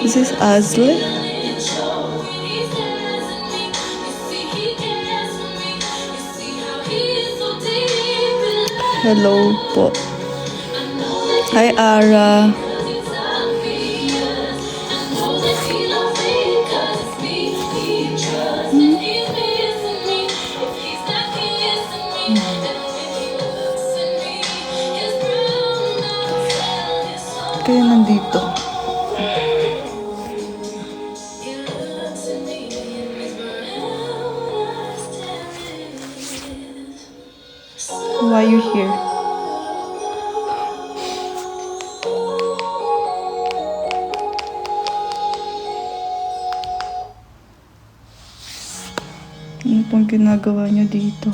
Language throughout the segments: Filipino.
This is Asli. Hello po. Hi, Ara. Kayo nandito. Why are you here? Ano pong ginagawa niyo dito?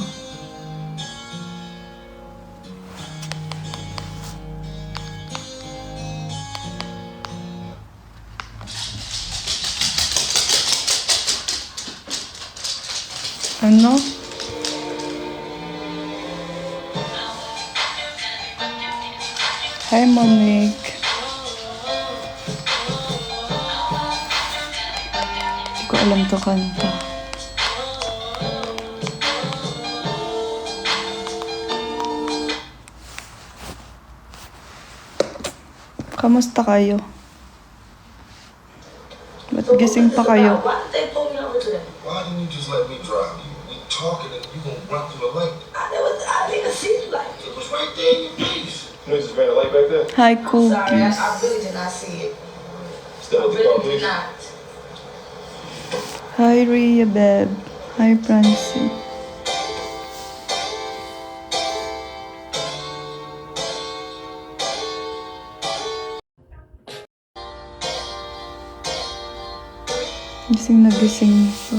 Ano? Hi, Monique. Hindi ko alam to kanta. Kamusta kayo? Ba't gising pa kayo? Why did they pull me over to them? Why didn't you just let me drive? We talking and you gonna run through the light. I didn't see the light. It was right there in your face. You just ran a light back there? Hi, Sorry, Cookies. I really did not see it. Still I at the car, really please? did not. Hi, Rhea, Beb. Hi, Francie. Gising na gising pa.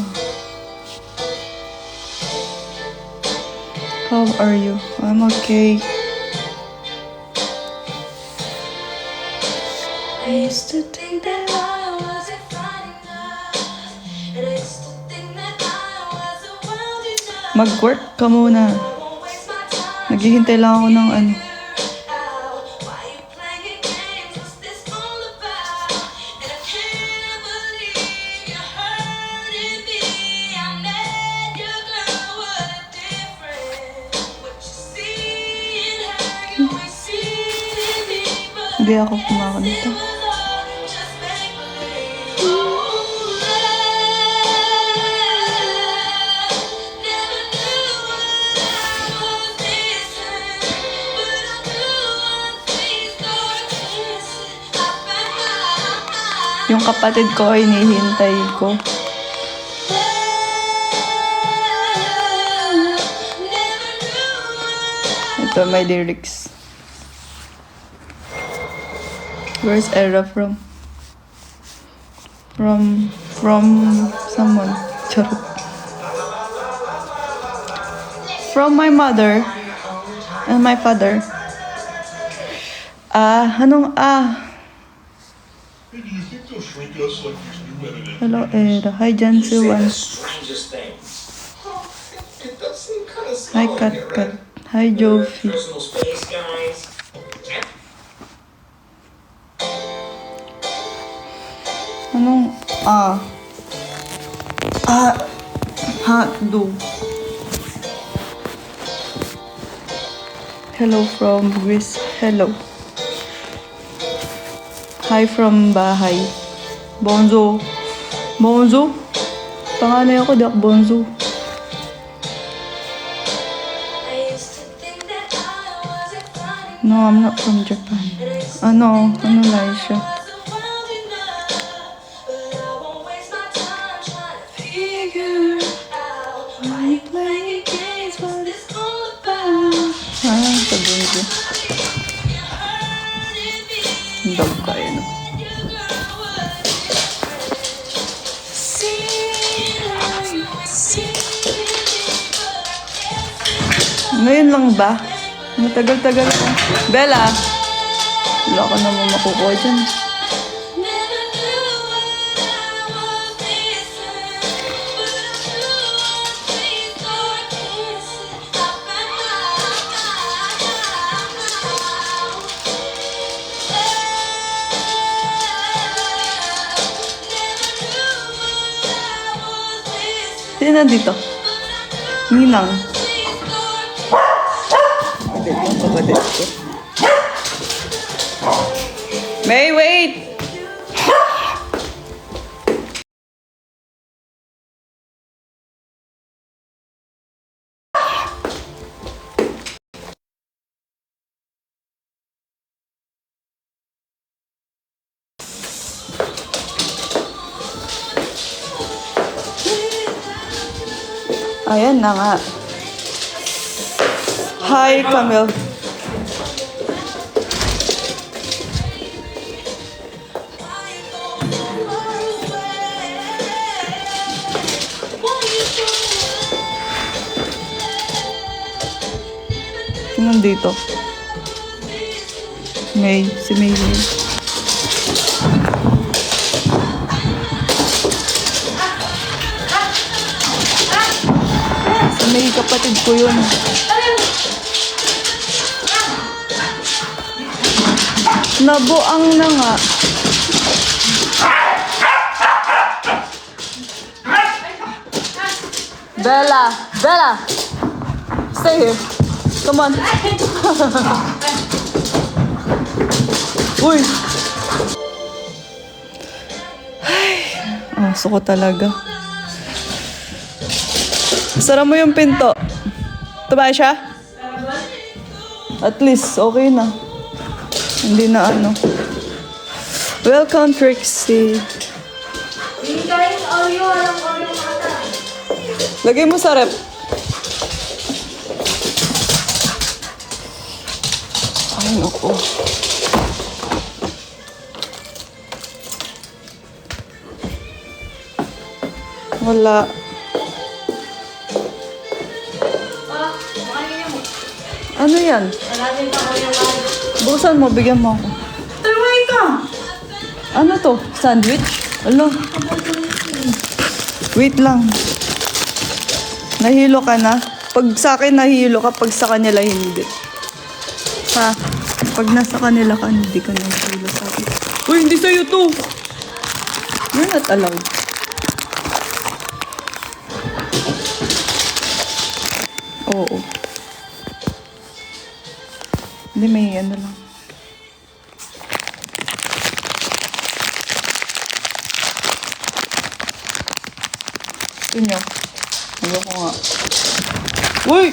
How are you? I'm okay. I used to think that I wasn't fine enough, and I used to think that I was a world enough. Mag-work ka muna. Naghihintay lang ako ng ano. Why you playing games? What's this all about? And I can't believe you're hurting me. I met your girl, what a difference. What you see in her, you ain't seen in me. Hindi ako kumakanta. Yung kapatid ko ay hinihintay ko. Ito may lyrics. Where's Era from? From someone. Charot. From my mother and my father. Anong Hey, do you think they'll shrink us like these new men in Hello, Era. Hi, Jansu. Strangest thing. It does seem kind of Hi, small in Kat here, Kat. right? Hi, Jofi. Personal space, guys. Anong do. Hello from Greece. Hello. Hi from bahay. Bonzo. Bonzo? Panganay ako, di ako Bonzo. No, I'm not from Japan. Ano Laisha? Sa Bonzo. Dog kayo, no? Ngayon lang ba? Matagal-tagal ko. Bella! Wala ka naman makukuha dyan. Sino nandito? Ninang. May, wait! Ayan na nga. Hi, Camille. Sino nandito? May, si May. Si May, kapatid ko yun. Nabuang na nga. Bella! Bella! Stay here. Come on. Uy! Ay, aso ko talaga. Sara mo yung pinto. Tumayo siya? At least, okay na. Hindi na ano. Welcome, Trixie. Lagay mo sa rep. Ay, naku. Wala. Ano yan? Buksan mo, bigyan mo ako. Tuloy ka! Ano to? Sandwich? Alo. Wait lang. Nahilo ka na? Pag sa akin nahilo ka, pag sa kanila hindi. Ha? Pag nasa kanila ka, hindi ka nahilo sa akin. Uy, hindi sa'yo to! You're not allowed. Oo. Hindi, may ano lang. Inyo. Ayoko nga. Uy!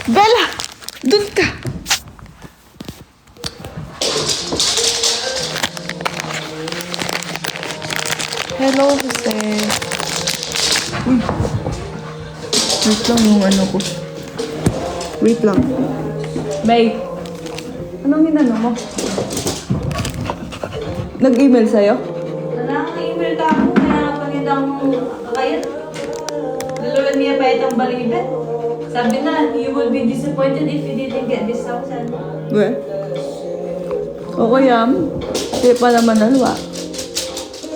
Bella! Dun ka! Hello, Jose. Uy! Wait lang yung ano ko. Wait lang. May, anong ginano mo? Nag-email sa'yo? Wala kang email ka ako, kaya napagod akong kakayan. Luluan niya pa itong balibet. Sabi na, you will be disappointed if you didn't get this house. Weh? Oo, yam. Hindi pa naman nalwa.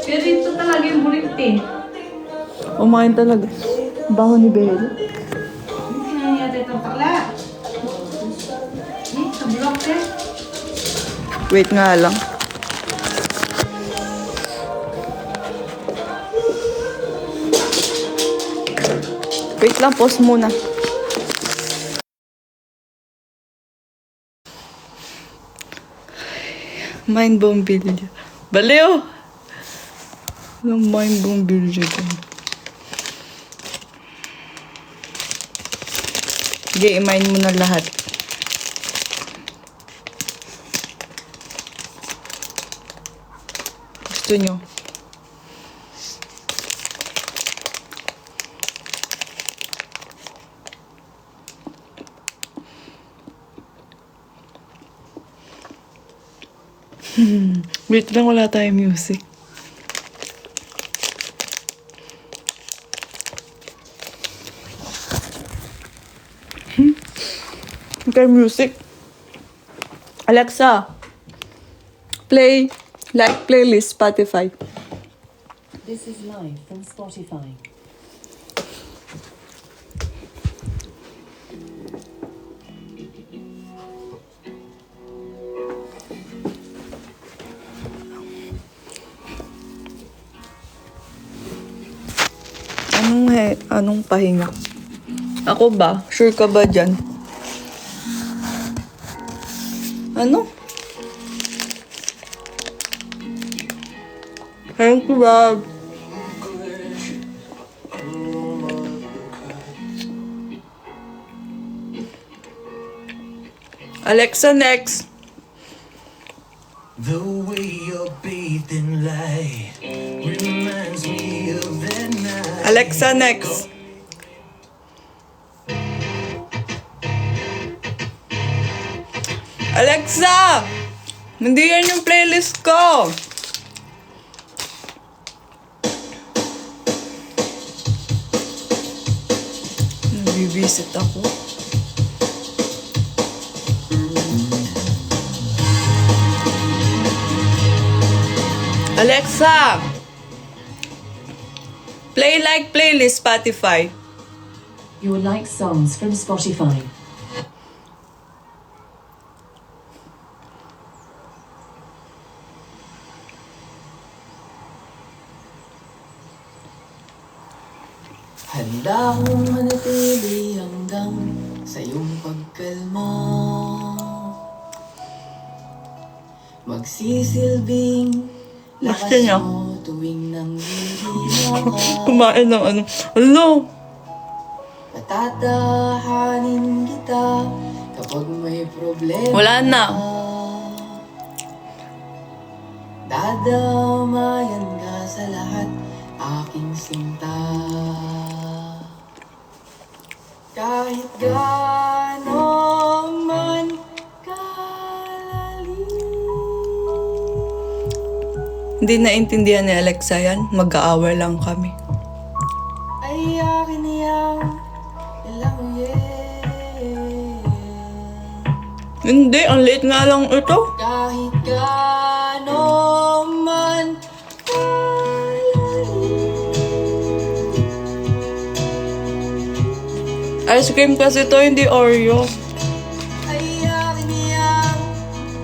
Pero ito talaga yung bulitin. Umain talaga. Baho ni Bella. Hindi na yata itong pakla. Sa block eh. Wait nga lang. Wait lang, pause muna. Mind bombilyo. Baliw! Walang mind bombilyo dyan. Sige, i-mind mo na lahat. Gusto nyo? Wait lang, wala tayong music. Okay, music. Alexa, play like playlist Spotify. This is live from Spotify. Anong anong pahinga? Ako ba? Sure ka ba dyan? Ano? Thank you, Bob. Alexa, next. The way you're bathed in light reminds me of that night. Alexa, next. Alexa! Hindi yan yung playlist ko. Nabibisit ako. Alexa! Play like playlist Spotify. Your like songs from Spotify. Handa akong manatili hanggang sa iyong pagkalma. Magsisilbing Gusto lakas niya. mo tuwing nanghihina ka. Kumain ng ano. Hello! Patatahanin kita kapag may problema. Wala na. Dadamayan ka sa lahat, aking sinta. Kahit gaano man kalalim. Hindi naintindihan ni Alexa yan. Mag-aaway lang kami. Ay akin niyang ilang Hindi, ang liit nga lang ito. kahit gaano man Ice cream kasi to, hindi Oreo. ay akin niyang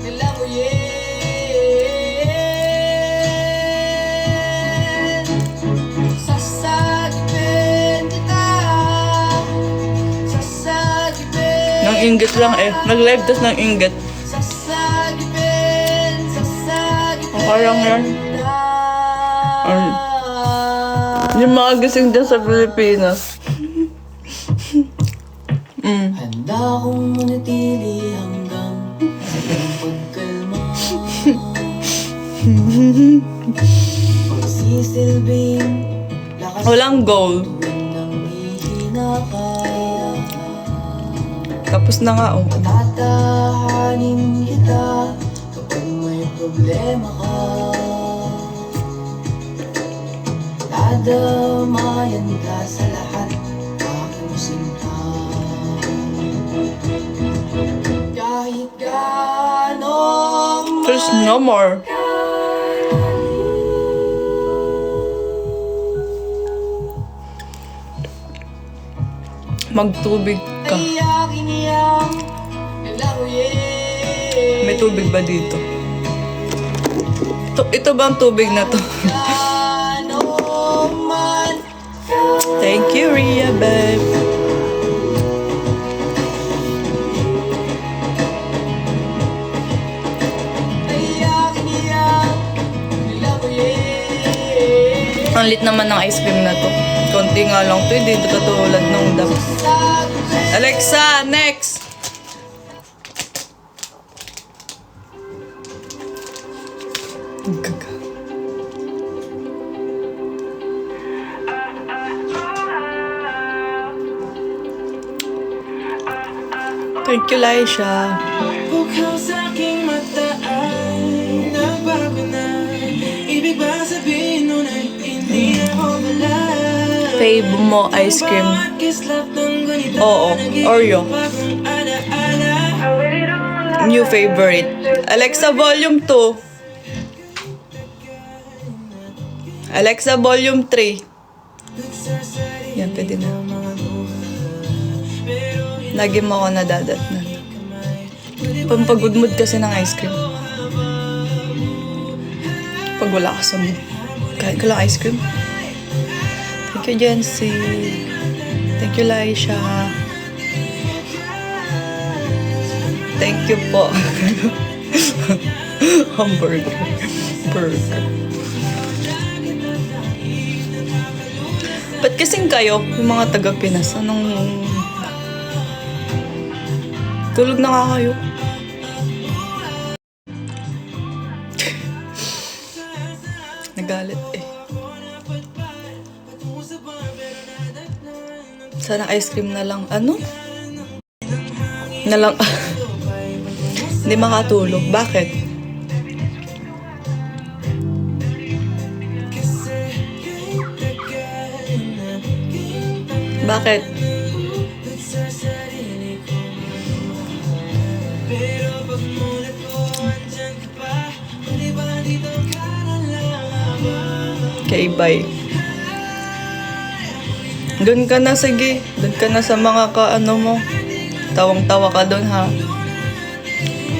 ilang sasagipin kita, sasagipin, Nang inggit lang eh. Nag-live tas nang inggit. sasagipin, sasagipin Okay lang yan. kita. Yung mga gising dyan sa Pilipinas. Handa akong manatili hanggang sa iyong pagkalma. Magsisilbing lakas Walang goal. tuwing nanghihina ka. Tapos na nga oh. Tatahanin kita kapag may problema ka. Dadamayan ka sa lahat, aking sinta. Kahit gaano There's no more. Magtubig ka. ay aking iyang ilahuyin. May tubig ba dito? Ito ba ang tubig na to? Gaano man Thank you, Rhea, babe. ay aking iyang ilahuyin. Ang lit naman ng ice cream na to. Konti nga lang to, hindi katulad nung dap. Alexa, next! Gaga. Thank you, Laisha. Bukaw sa aking mata ay nagbago na. Ibig ba sabihin nun ay hindi ako malay? Fave mo ice cream. Kislap ng ganito. Oo, Oreo. New favorite. Alexa, volume 2. Alexa, volume 3. Yan, pwede na. Lagi mo ako nadadatnan. Pampagod mood kasi ng ice cream. Pag wala ka sa mood. Kain ko lang ice cream. Thank you, Jency. Thank you, Laisha. Thank you po. Hamburger. Burger. Ba't kasing kayo, yung mga taga-Pinas, anong... Tulog na nga kayo. Nagalit eh. Sana ice cream na lang. Ano? Na lang. Hindi makatulog. Bakit? Bakit? Okay, bye. Doon ka na, sige. Doon ka na sa mga kaano mo. Tawang-tawa ka doon, ha?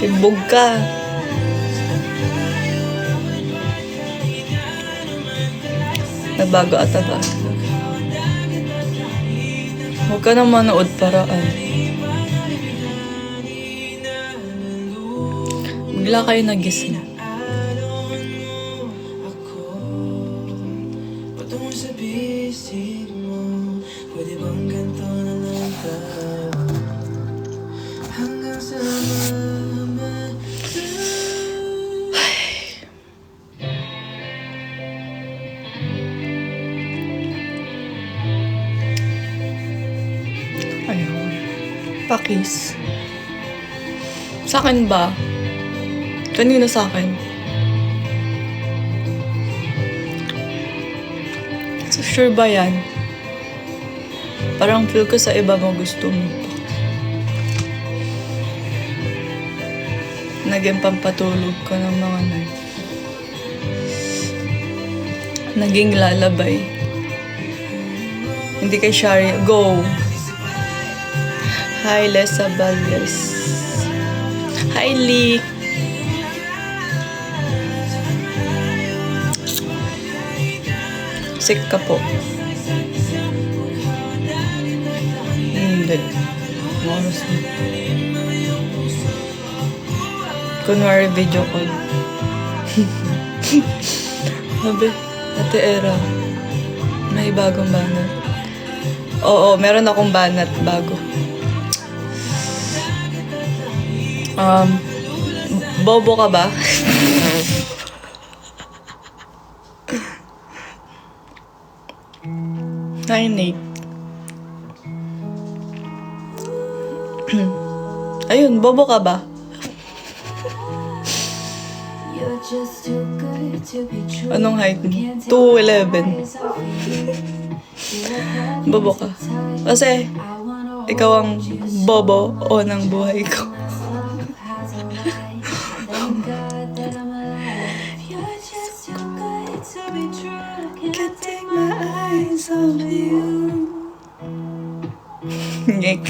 Timbog ka. Nagbago ata ba? Huwag ka na manood paraan. Bigla kayo nagising. Patungo sa bisig mo, pwede bang ganito na lang tayo? Hanggang sa Ayaw. Pakis. Sa akin ba? Kanina sa akin. So, sure ba yan? Parang feel ko sa iba mo gusto mo. Naging pampatulog ko ng mga night. Naging lalabay. Hindi kay Shari. Go! Hi, Lesa Valles. Hi, Lee. Sick ka po. Hindi. Maros na. Kunwari video call. Sabi, Ate Era, may bagong banat. Oo, meron akong banat bago. Bobo ka ba? Hi, Nate. Ayun, bobo ka ba? Anong height mo? 2'11". Bobo ka. Kasi, ikaw ang bobo o ng buhay ko. Can't take my eyes off you. Ngek.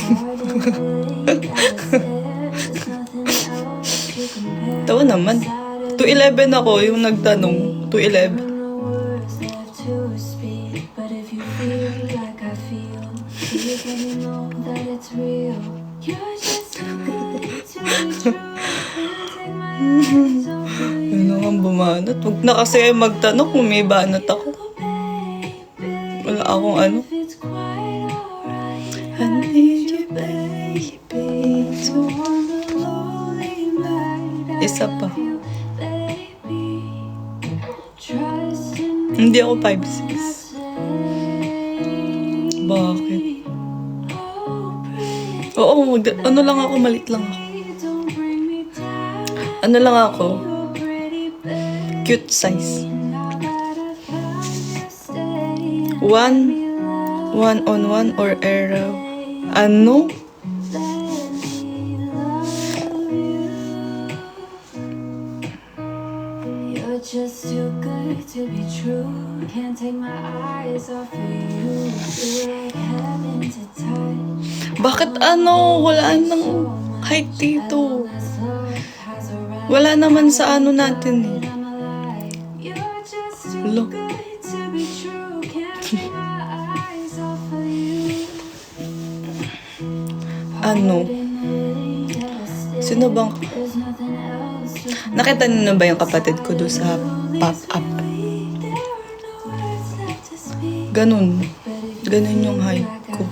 Tawa naman. 2'11" ako, yung nagtanong. 2'11". Ano nga bumanat? Huwag na kasi magtanong kung may banat ako. Wala akong ano. I need you, baby, to want a lonely night. Isa pa. Hindi ako 5'6". Bakit? Oo, ano lang ako, malit lang ako. Ano lang ako? Cute size. One on one or arrow? Ano? You're just too good to be true. Can't take my eyes off of you. You're like heaven to touch. Bakit ano? Wala nang height dito. Wala naman sa ano natin eh. Lo. ano, sino bang, nakita niyo na ba yung kapatid ko doon sa pop-up? Ganun yung height ko.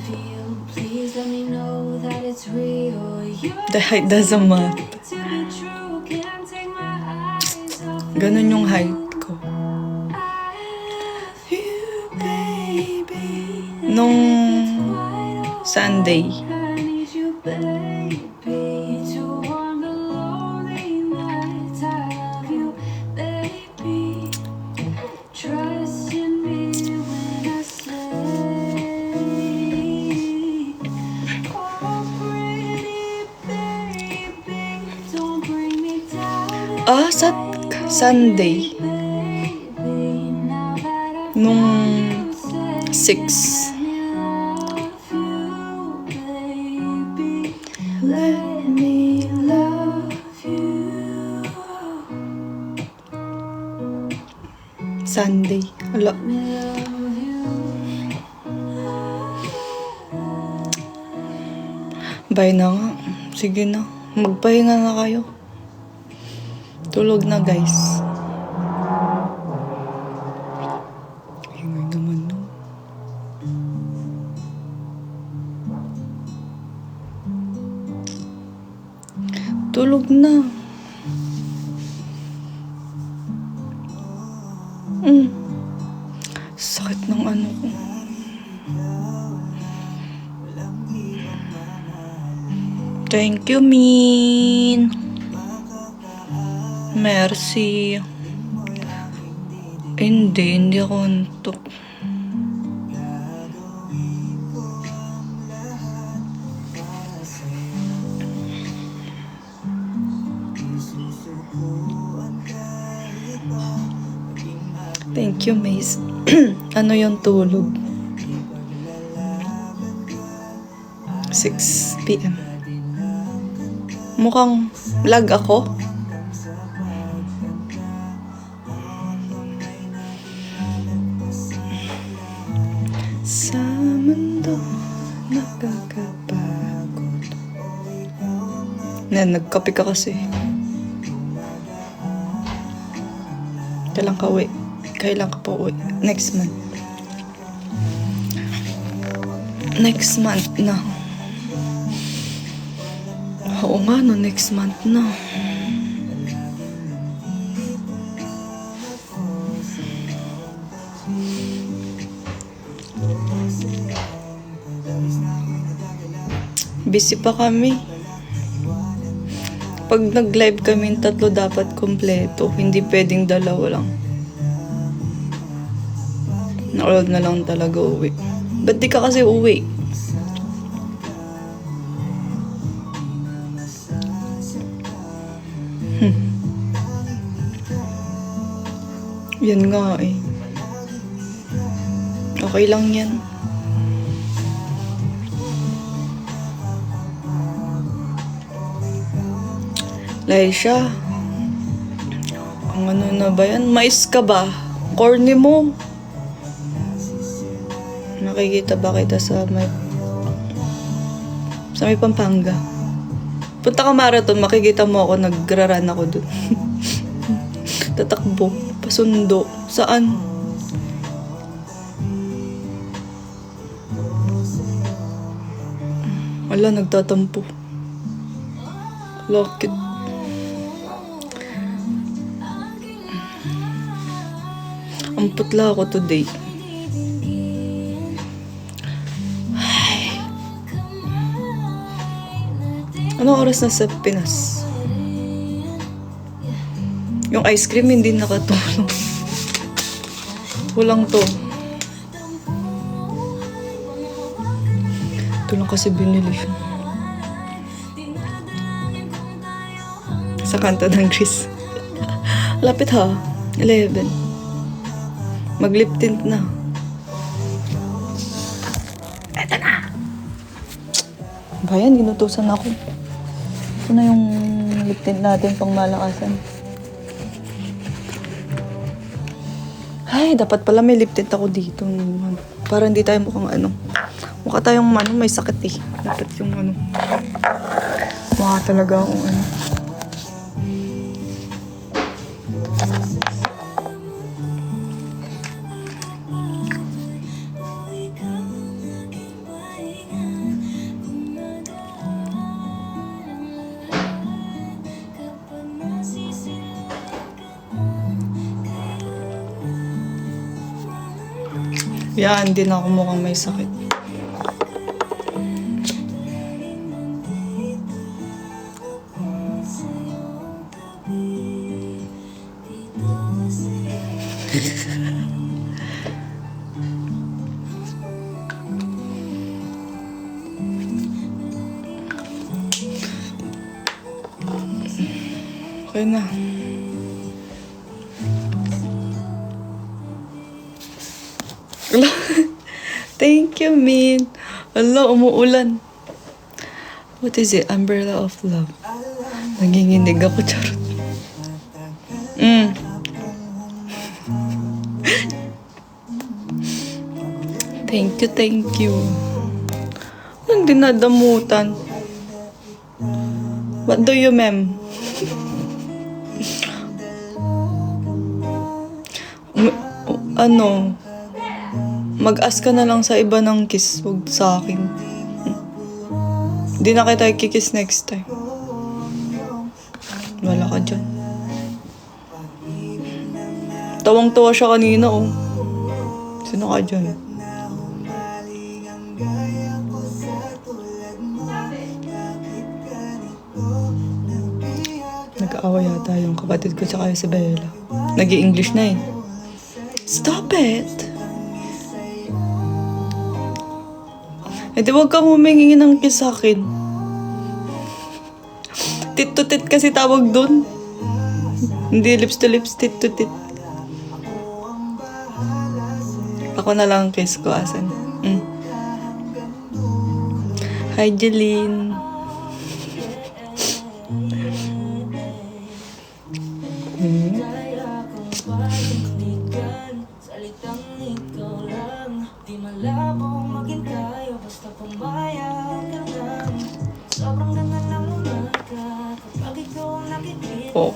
The height doesn't matter. Ganun yung height ko. Nung Sunday, sa Sunday, nung 6, let me love you. Sunday. Ala. Bye na nga. Sige na. Magpahinga na kayo. Tulog na, guys. Ingay naman, no? Tulog na. Sakit ng ano ko. Thank you, Min. Merci. Hindi ako antok. Thank you, Maze. Ano yung tulog? 6 p.m. Mukhang lag ako. Sa mundo nakakapagod. Nagkape ka kasi. Kailan ka uwi? Kailan ka pa uwi? Next month. Next month na. Oo nga, no, next month na. Busy pa kami. Pag nag-live kami, 3 dapat kompleto. Hindi pwedeng 2 lang. Nakulog na lang talaga uwi. Ba't di ka kasi uwi? Yan nga eh. Okay lang yan. Laisha, ang ano na ba yan? Mais ka ba? Corny mo. Nakikita ba kita sa may Pampanga? Punta ka marathon, makikita mo ako, nagraran ako dun. Tatakbo, pasundo. Saan? Wala, nagtatampo. Lokit. Ang putla ako today. Ay. Anong oras na sa Pinas? Yung ice cream hindi nakatulong. Kulang to. Ito lang kasi binili. Sa kanta ng Chris. Lapit ha. 11. Mag-lip tint na. Eto na! Bayan, ginutusan ako. Ito na yung lip tint natin pang malakasan. Ay, dapat pala may lip tint ako dito. Para hindi tayo mukhang ano. Mukha tayong ano, may sakit eh. Dapat yung ano. Mukha talaga akong ano. Yan, hindi na ako mukhang may sakit. Okay na. Thank you, Min. Ala, umuulan. What is it? Umbrella of love. Nanginginig ako, charot. Thank you, thank you. Anong dinadamutan? What do you, ma'am? Ano? Mag-ask ka na lang sa iba ng kiss, huwag sa akin. Hindi na kita kikiss next time. Wala ka dyan. Tawang-tawa siya kanina, oh. Sino ka dyan? Nag-aawa yata yung kapatid ko tsaka si Bella. Nag-i-English na eh. Stop it! Eh di wag kang humingi ng kiss sa akin. Tit to tit kasi tawag dun. Hindi lips to lips, tit to tit. Ako na lang kiss ko, asan? Hi, Jeline. Oh.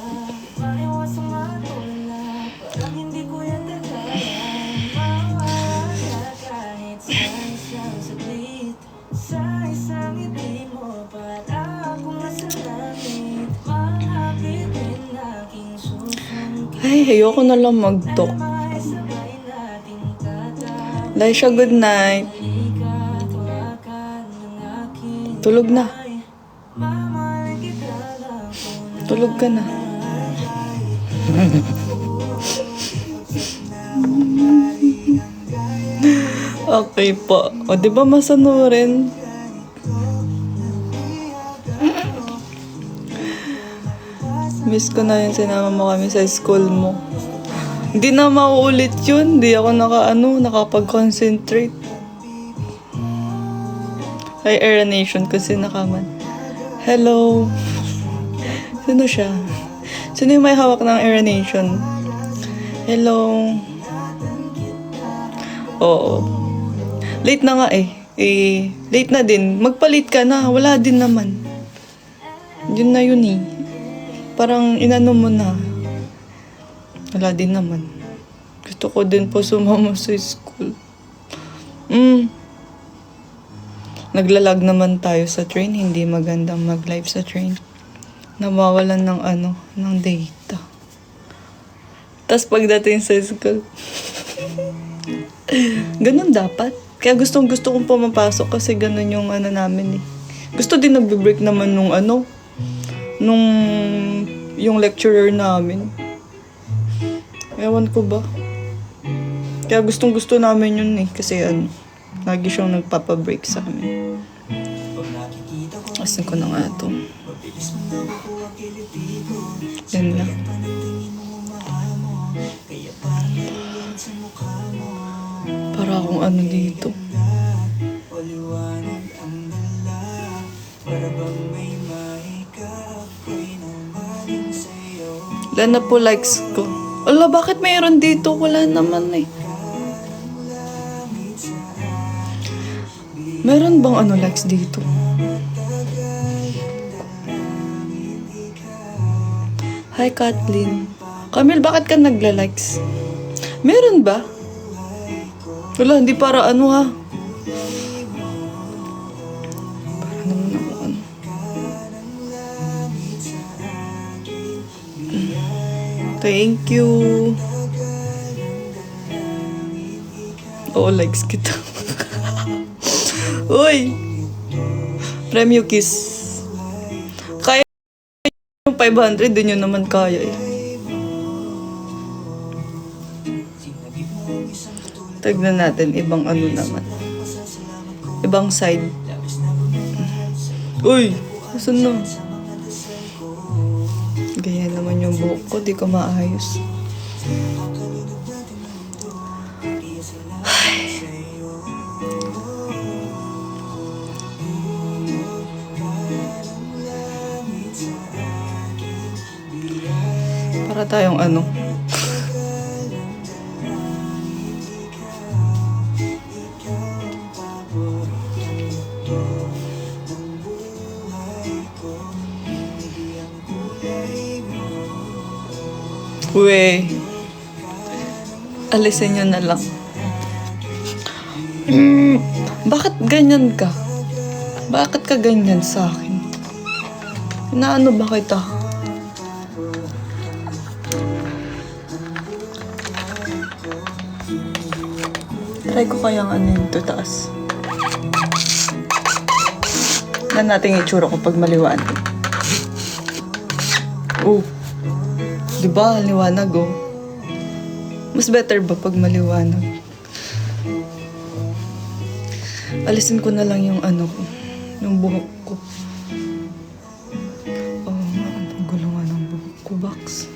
Ay, ayoko na lang mag-talk. Laisha, good night. Tulog na. Tulog ka na. Okay po. O, di ba masanurin? Miss ko na yun, sinama mo kami sa school mo. Hindi na mauulit yun. Hindi ako nakapag-concentrate. Ay, Aeronation kasi nakaman. Hello. Sino siya? Sino yung may hawak ng Aeronation? Hello. Oo. Late na nga eh. Late na din. Magpalit ka na. Wala din naman. Yun na yun eh. Parang inano mo na. Wala din naman. Gusto ko din po sumama sa school. Naglalag naman tayo sa train. Hindi magandang mag-live sa train. Nawawalan ng data. Tapos pagdating sa school, ganun dapat. Kaya gusto kong pumapasok kasi ganun yung namin eh. Gusto din nagbe-break naman nung yung lecturer namin. Ewan ko ba. Kaya gusto namin yun eh. Kasi lagi siyang nagpapabreak sa amin. Asan ko na nga ito. Yan na. Para akong dito. Wala na po likes ko. Ala, bakit mayroon dito? Wala naman eh. Meron bang ano likes dito? Hi, Kathleen. Camille, bakit ka nagla-likes? Meron ba? Wala, hindi para ano ha. Para naman ako ano. Thank you. Oo, likes kita. Uy! Premyo kiss. Kaya yung 500, din yun naman kaya eh. Tignan natin, ibang ano naman. Ibang side. Uy! Saan na? Ganyan naman yung buhok ko, di ko maayos. Para tayong ano. Uwe. Alisin nyo na lang. Bakit ganyan ka? Bakit ka ganyan sa akin? Inaano ba kita? Try ko kayang ano yung taas. Tignan natin yung itsura ko pag maliwanag. Oh. Diba? Liwanag oh. Mas better ba pag maliwanag? Alisin ko na lang yung ano ko. Yung buhok ko. Oh, ang gulo nga ng buhok ko, Box.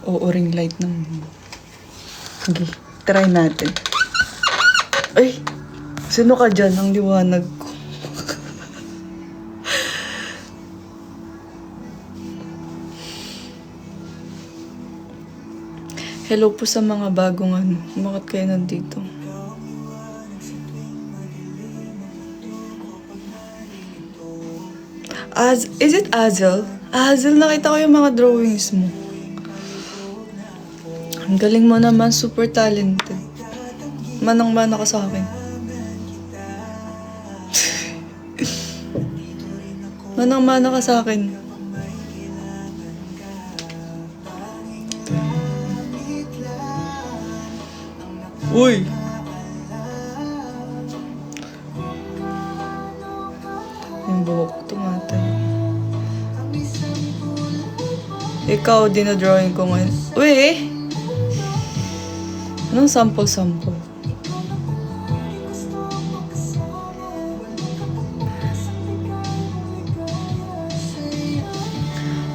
Oo, ring light ng... Sige, try natin. Ay! Sino ka dyan? Ang liwanag ko. Hello po sa mga bagong ano. Bakit kayo nandito? Is it Azel? Azel, nakita ko yung mga drawings mo. Ang galing mo naman, super talented. Manang-mana ka sa akin. Manang-mana ka sa akin. Uy! Yung buhok tumatay. Ikaw, dinadrawing ko ngayon. Uy! Anong sample-sample?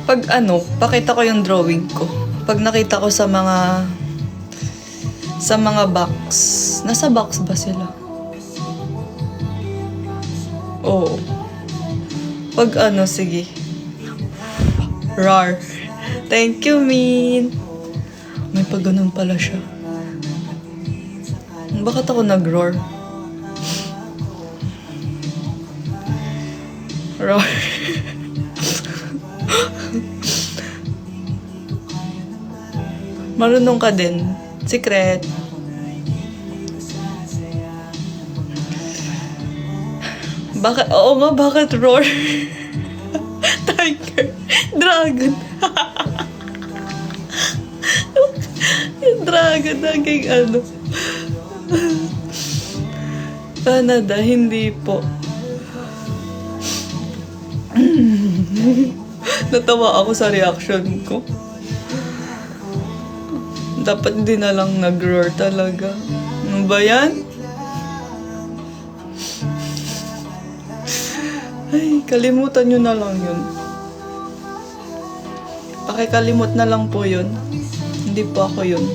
Pag ano, pakita ko yung drawing ko. Pag nakita ko sa mga box. Nasa box ba sila? Oo. Pag ano, sige. Rar. Thank you, Min. May pag ganun pala siya. Bakit ako nag-roar? Roar. Marunong ka din. Secret. Bakit? Oo nga, bakit roar? Tiger. Dragon. Yung dragon naging ano. Canada, hindi po. Natawa ako sa reaction ko. Dapat din na lang nag-roar talaga. Ano ba yan? Ay, kalimutan nyo na lang yun. Pakikalimot na lang po yun. Hindi po ako yun.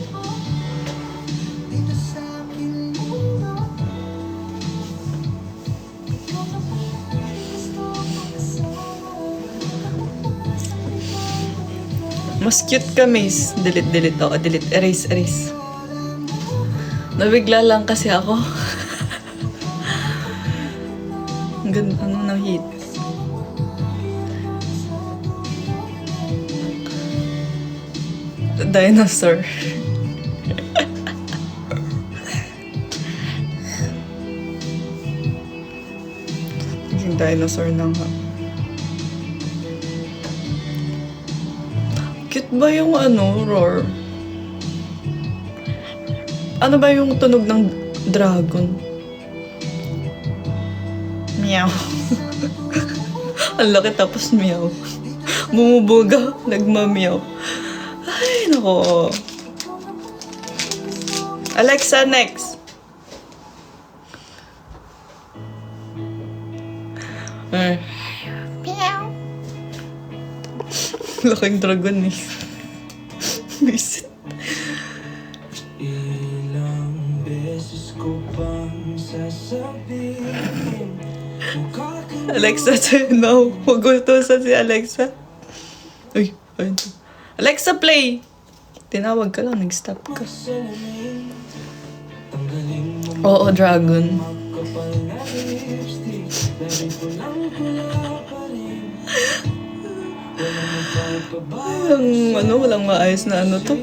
Mas cute ka, Mace. Delete. Oo, delete. Erase. Nabigla lang kasi ako. Ang ganda, ano na hit. Dinosaur. Naging dinosaur na nga. Cute ba yung roar? Ano ba yung tunog ng dragon? Meow. Ang laki tapos meow. Bumubuga, nagma-meow. Ay, nako. Alexa, next. Meow. Laking dragon eh. Visit. Ilang beses ko bang sasabihin Alexa, no. Magutusan si Alexa. Uy, ayun. Alexa, play! Tinawag ka lang, nag-stop ka. Oo, dragon. Walang maayos na to.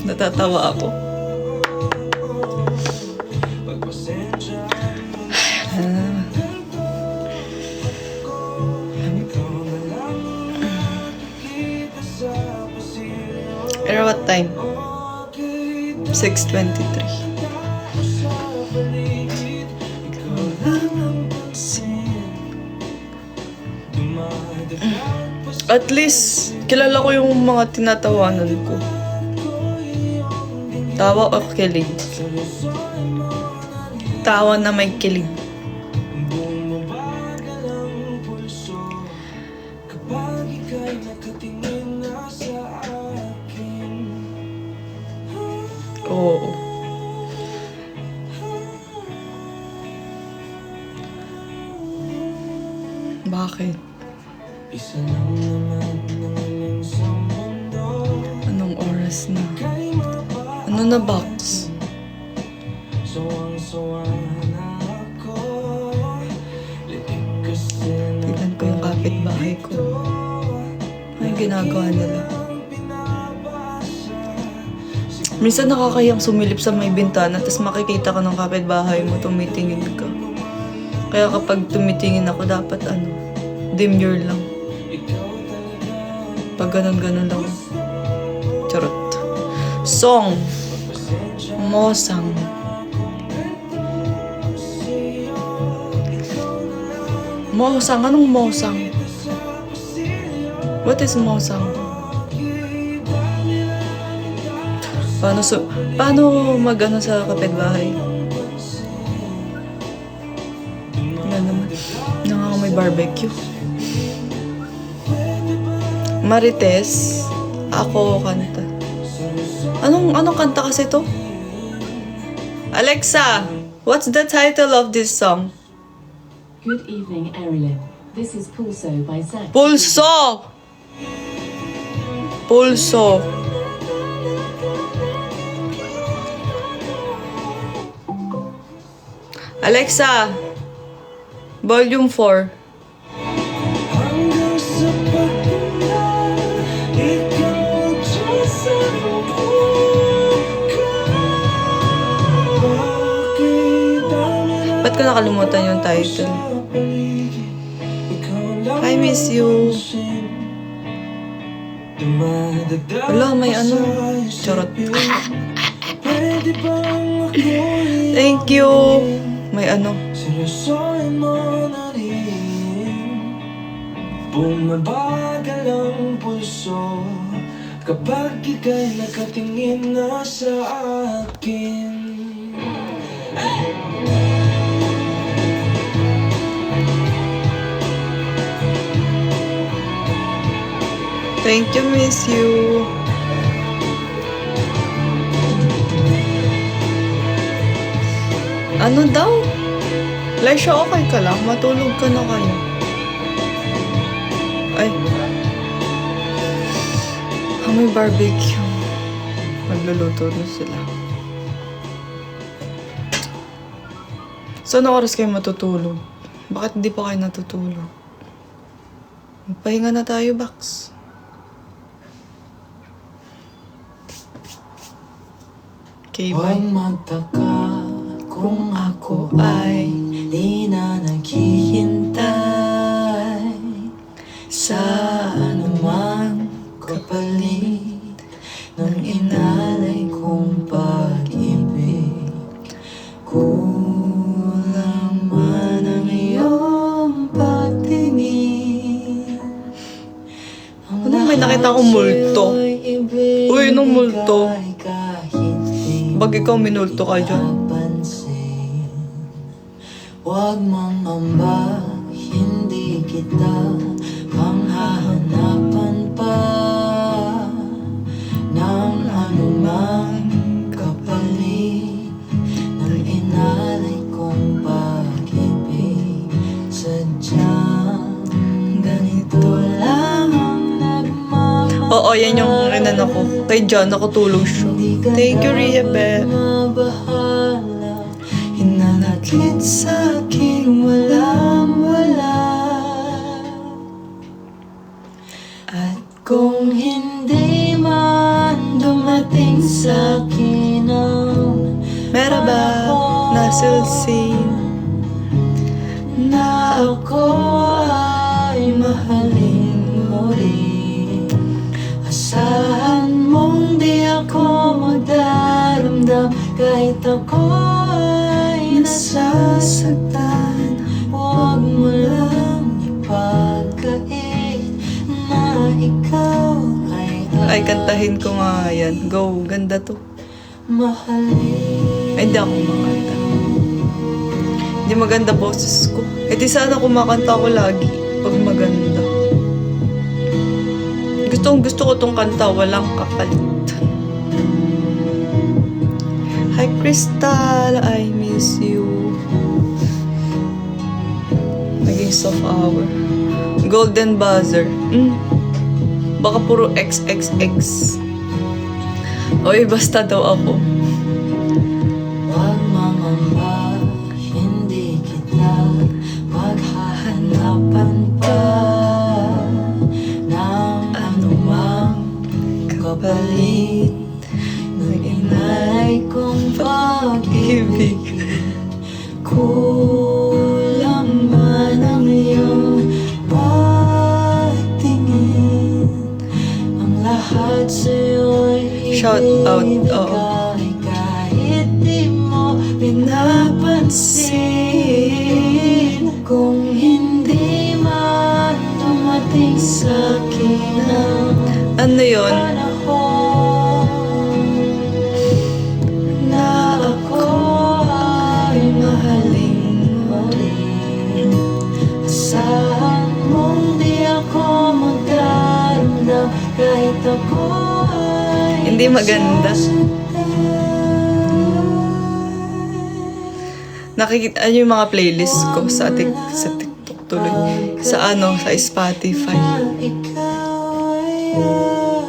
Natatawa ako. Pero what time? 6:23. At least, kilala ko yung mga tinatawanan ko. Tawa o kilig? Tawa na may kilig. Oo. Bakit? Anong oras na? Ano na box? Tignan ko yung kapitbahay ko. Ano yung ginagawa nila? Minsan nakakayang sumilip sa may bintana tapos makikita ka ng kapitbahay mo, tumitingin ka. Kaya kapag tumitingin ako, dapat demure lang. Pag ganun-ganun lang. Charot. Song. Mosang. Mosang? Anong mosang? What is mosang? Paano mag-ano sa kapitbahay? Nga naman. May barbecue. Marites. Ako kanta. Anong kanta kasi to? Alexa, what's the title of this song? Good evening, Erilyn. This is Pulso by Zach. Pulso! Pulso. Alexa, volume 4. Ba't ko nakalimutan yung title? I miss you. Wala, may charot. Thank you. May seryosohin mo na rin. Bumabagal ang pulso kapag ika'y nakatingin na sa akin. Thank you, miss you. Ano daw? Laisha, okay ka lang? Matulog ka na kayo. Ay. May barbecue. nagluluto na sila. So, anong oras kayo matutulog? Bakit hindi pa kayo natutulog? Magpahinga na tayo, Bax. Okay, Huwag bye. magtaka kung ako ay di na naghihintay sa anumang kapalit ng inalay kong pag-ibig. Kulang man ang iyong pagtingin. Ano, may nakita akong multo. Uy, anong multo? Bag ikaw, minulto ka dyan. Huwag mangamba, hindi kita manghahanapan pa ng anumang kapalit ng inalay kong pag-ibig. Sadyang ganito lang ang nagmamahal. Oo, yan yung rinan ako. Kay John, nakatulog siya. Thank you, Rhea Beth. Hinanakit sa'king walang-wala. At kung hindi man dumating sa'kin ang Merhaba, nasilsin. na ako ay mahalin mo rin. Asahan mong di ako magdaramdam kahit ako ay nasasaktan. Huwag mo lang ipagkait na ikaw Ay, kantahin ko nga yan. Go, ganda to. mahalin. Ay, hindi ako kumakanta. Hindi maganda boses ko. Eh, di sana kumakanta ko lagi pag maganda. Gusto ko tong kanta, walang kapalit. Hi, Crystal. I miss you. Naging soft hour. Golden buzzer. Baka puro XXX. Oy, basta daw ako. Huwag mangamba, hindi kita maghahanapan pa ng anumang kapalit ng inalay kong pag-ibig. Kulang man ang iyong pagtingin, ang lahat sa'yo'y Shout out, ibigay kahit di mo pinapansin. Kung hindi man dumating sa'kin ang Ano yun? panahon na ako ay mahalin mo rin. Asahan mong di ako magdaramdam kahit ako ay Hindi maganda. Nakikita niyo yung mga playlist ko sa TikTok tuloy. Sa sa Spotify. Ikaw ay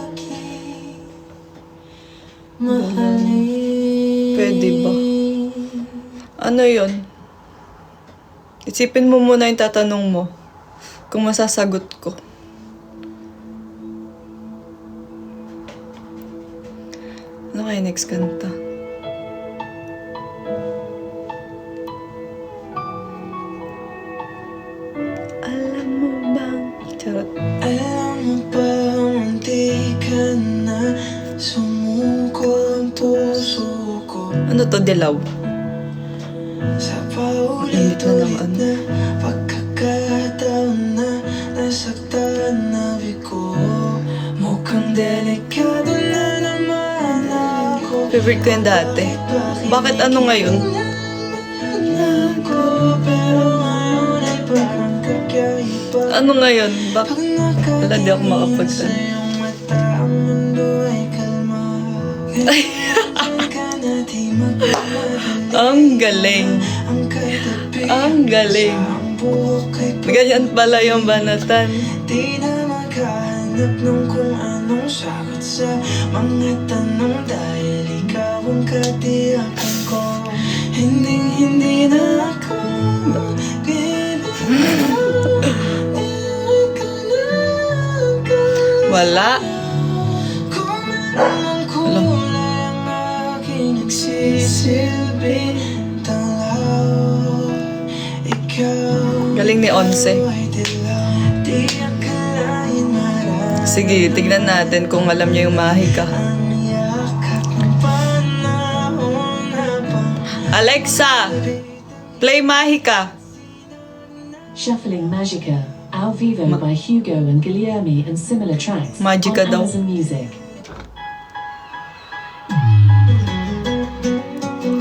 aking mahalin. Pwede ba? Ano yun? Isipin mo muna yung tatanong mo. Kung masasagot ko. Ano kaya next kanta? Alam mo bang? Charot. Alam mo ba hindi ka na sumuko ang puso ko Ano to, dilaw? sa Init na ng paulit-ulit na pagkakataon na nasaktan na bigo. Mukhang delikado na naman ako. Favorite ko yan dati. Bakit ano ngayon? Ako, pero ngayon ay parang kakaiba. Ano ngayon? Bakit? Wala, di ako makapagsan. Ay. Ang galing. Ang galing. Ganyan pala yung banatan. Di na makahanap Hanap ng kung anong sagot sa mga tanong dahil ikaw ang katiyakan ko. Hindi na ako Wala. kung anong kulay ang aking nagsisilbi. Tanglaw, ikaw Galing ni Onse. ay dilaw. Di akalain marami Sige, tignan natin kung alam niya yung Mahika. ang yakap ng panahon habang Alexa, play Mahika. Shuffling Magica, Ao Vivo by Hugo and Guilherme and similar tracks Magica on daw. Amazon Music.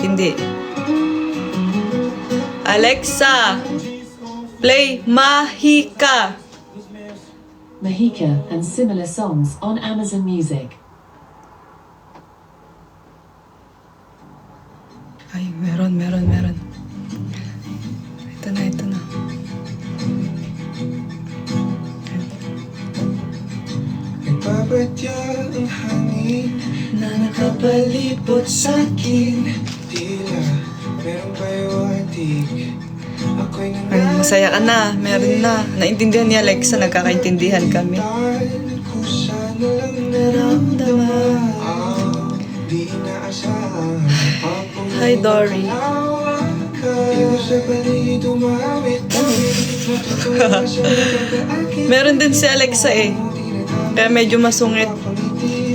Hindi. Alexa, play Mahika. Mahika and similar songs on Amazon Music. Ay, meron. Ito na. Nagbabatya ang hangin na nakapalibot sa'kin. Tila merong payawatig. Ako'y Ay, masaya ka na. Meron na. Naintindihan ni Alexa, nagkakaintindihan kami. nangyayari kung sana lang naramdaman. Di inaasahan. Hi, Dory. Ikaw sa paligid umawit-awit. Natutuwa sa nagkakaakit. Meron din si Alexa eh. Kaya medyo masungit.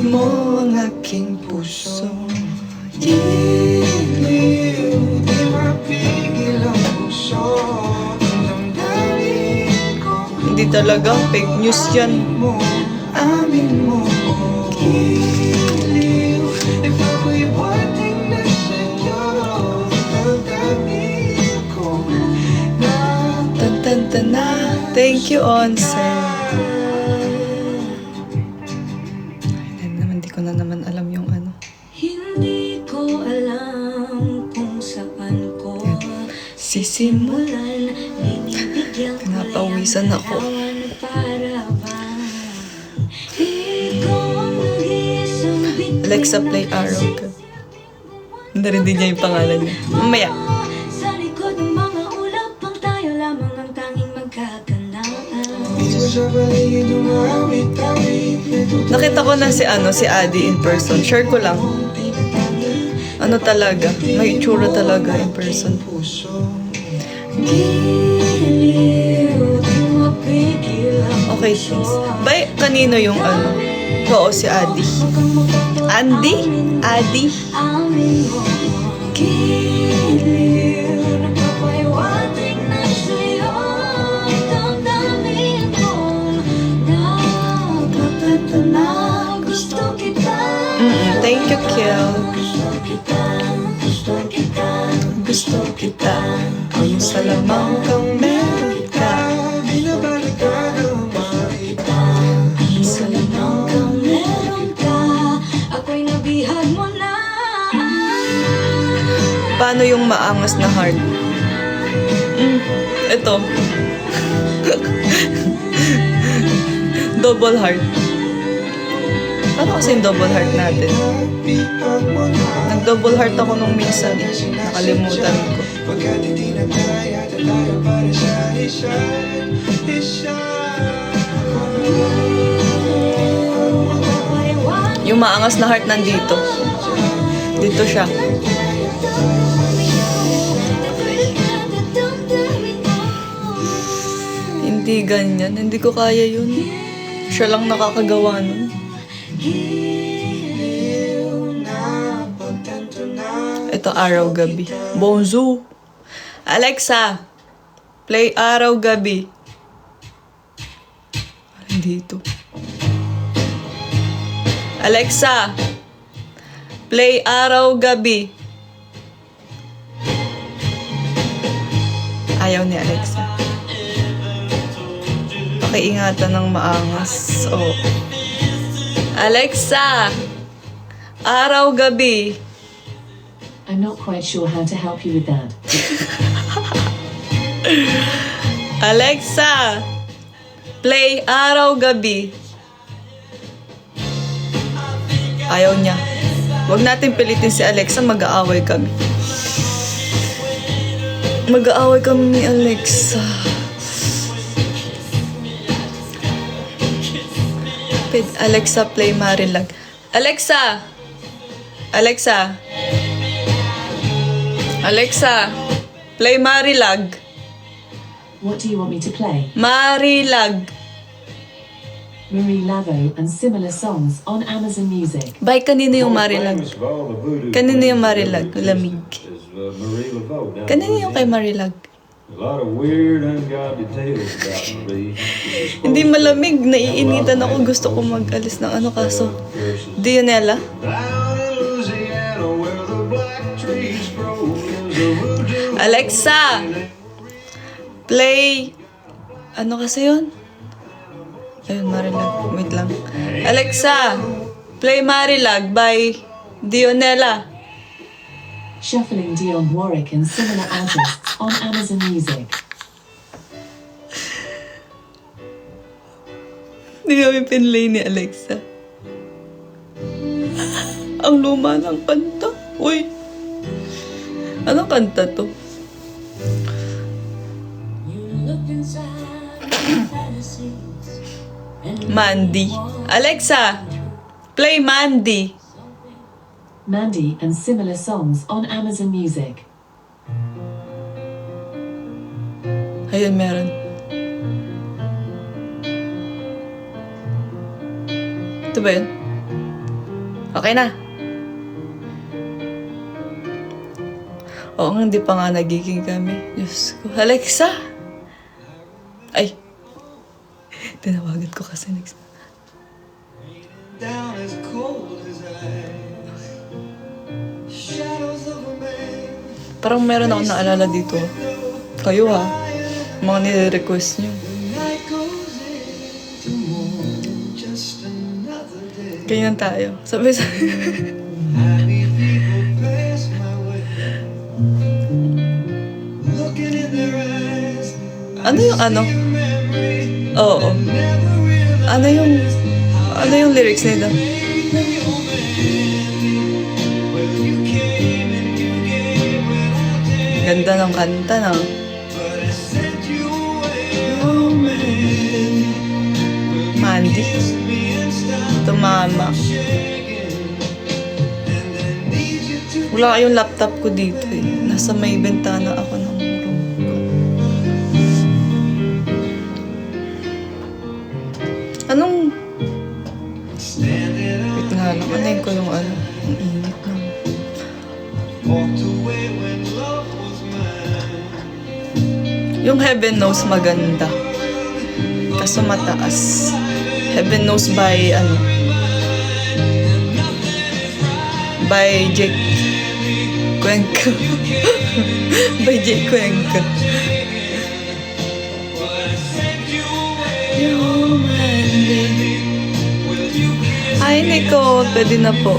Mo ang aking puso. Giliw, di mapigil ang puso. Ang damdamin ko Hindi talaga. Fake news yan. mo, amin mo. Giliw, ipapaiwating na sa'yo. Damdamin ko na Tan. Thank you, Onse. Hindi ko na naman alam yung ano. Hindi ko alam kung saan ko Sisimula. binibigyan ko Pinapawisan lang ako. katawan para bang ikaw ang nag-iisang bituin Alexa, play ng Arrow isip ka. Hindi niya yung pangalan niya. Mamaya. Sa likod ng mga ulap ang tayo lamang ang tanging magkakanaan. Ikaw sa paligid umawit-awit. Nakita ko na si Adi in person. Share ko lang. Ano talaga? May itsura talaga in person. Okay, please. Bay, kanino yung ano? Oo, si Adi. Andy? Adi? Amin mo, giliw, nagpapaiwating na sa'yo. Damdamin ko na gusto kita. Thank you, Kiel. Gusto kita. Ang salamang kang meron ka. Binabalikan ang makita. Sa lamang kang meron ka, ako'y nabihag mo na. Paano yung maangas na heart? Ito. Double heart. Ano kasi yung double heart natin? Bihag mo na. Nag-double heart ako nung minsan. Nakalimutan ko. Pagkat hindi na kaya tayo para sa isa't isa. Yung maangas na heart nandito. Dito siya. Hindi ganyan. Hindi ko kaya yun. Siya lang nakakagawa nun. Ito, Araw Gabi. Bonjour. Alexa, play Araw Gabi. Dito. Alexa, play Araw Gabi. Ayaw ni Alexa. Pakiingatan ng maangas. Oh. Alexa, Araw Gabi. I'm not quite sure how to help you with that. Alexa, play Araw Gabi. Ayaw niya. Huwag natin pilitin si Alexa, mag-aaway kami. Mag-aaway kami ni Alexa. Alexa, play Marilag. Alexa! Alexa! Alexa! Play Marilag. What do you want me to play? Marilag. Marie Laveau and similar songs on Amazon Music. Bay, kanino yung Marilag? Kanino yung Marilag? Lamig. Kanino yung kay Marilag? A lot of weird, ungodly tales about Marie. Hindi malamig. Naiinitan ako. Gusto ko mag-alis ng ano kaso. Dionella? Down in Louisiana where the black trees grow is a voodoo. Alexa! Play... Ano kasi yun? Ayun, Marilag. Wait lang. Alexa! Play Marilag by Dionella. Shuffling Dionne Warwick and similar artists on Amazon Music. Hindi kami pinlay ni Alexa. Ang luma ng kanta. Uy! Anong kanta to? Mandy. Alexa! Play Mandy. Mandy and similar songs on Amazon Music. Ayun, meron. Ito ba yun? Okay na. Oo nga, hindi pa nga nagiging kami. Diyos ko. Alexa! Ay! Tinawagan ko kasi next. Down as cold as ice. Shadows of a man. Parang meron ako naalala dito. Kayo ha. Mga nire-request nyo. Night goes into morning. Just another day. Ganyan tayo. Sabi sa... Happy people pass my way. Looking in their eyes. Ano yung ano? Memory. Oo. Never realized. Ano yung lyrics nito? Well, you came and you gave without day. Ganda ng kanta, no? But I sent you away, oh man. Mandy. Me and stop Tumama. shaking. And I need you to Wala yung laptop ko dito eh. Nasa may bentana ako ng room ko. Anong... Wait nga lang. Anayin ko yung ano. Ang init lang. walked away when love was mine. Yung Heaven Knows maganda. Kaso mataas. Heaven Knows by ano? By Jake Cuenca. By Jake Cuenca. Ay, Nico. Pwede na po.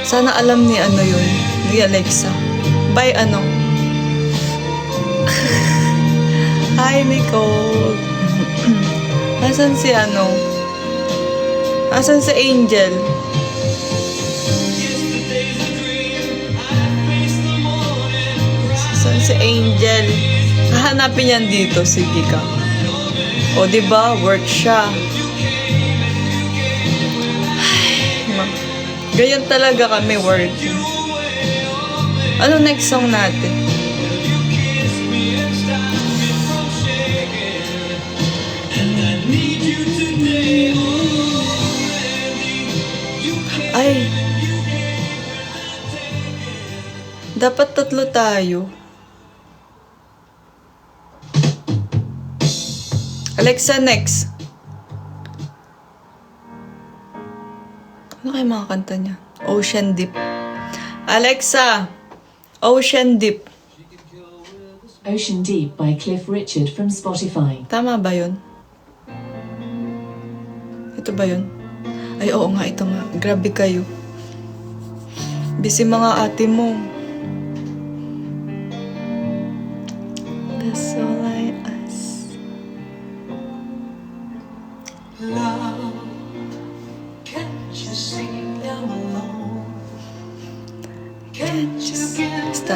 Sana alam ni ano yun. Ni Alexa. By ano? Hi, Nicole. Asan si ano? Asan si Angel? Asan si Angel? Hahanapin yan dito. Sige ka. O, diba? Work siya. Ganyan talaga kami working. Ano next song natin? Ay. Dapat tatlo tayo. Alexa, next. Ano kayo mga kanta niya? Ocean Deep. Alexa, Ocean Deep. Ocean Deep by Cliff Richard from Spotify. Tama ba yun? Ito ba yun? Ay, oo nga, ito nga. Grabe kayo. Busy mga ate mo. That's all I ask. Love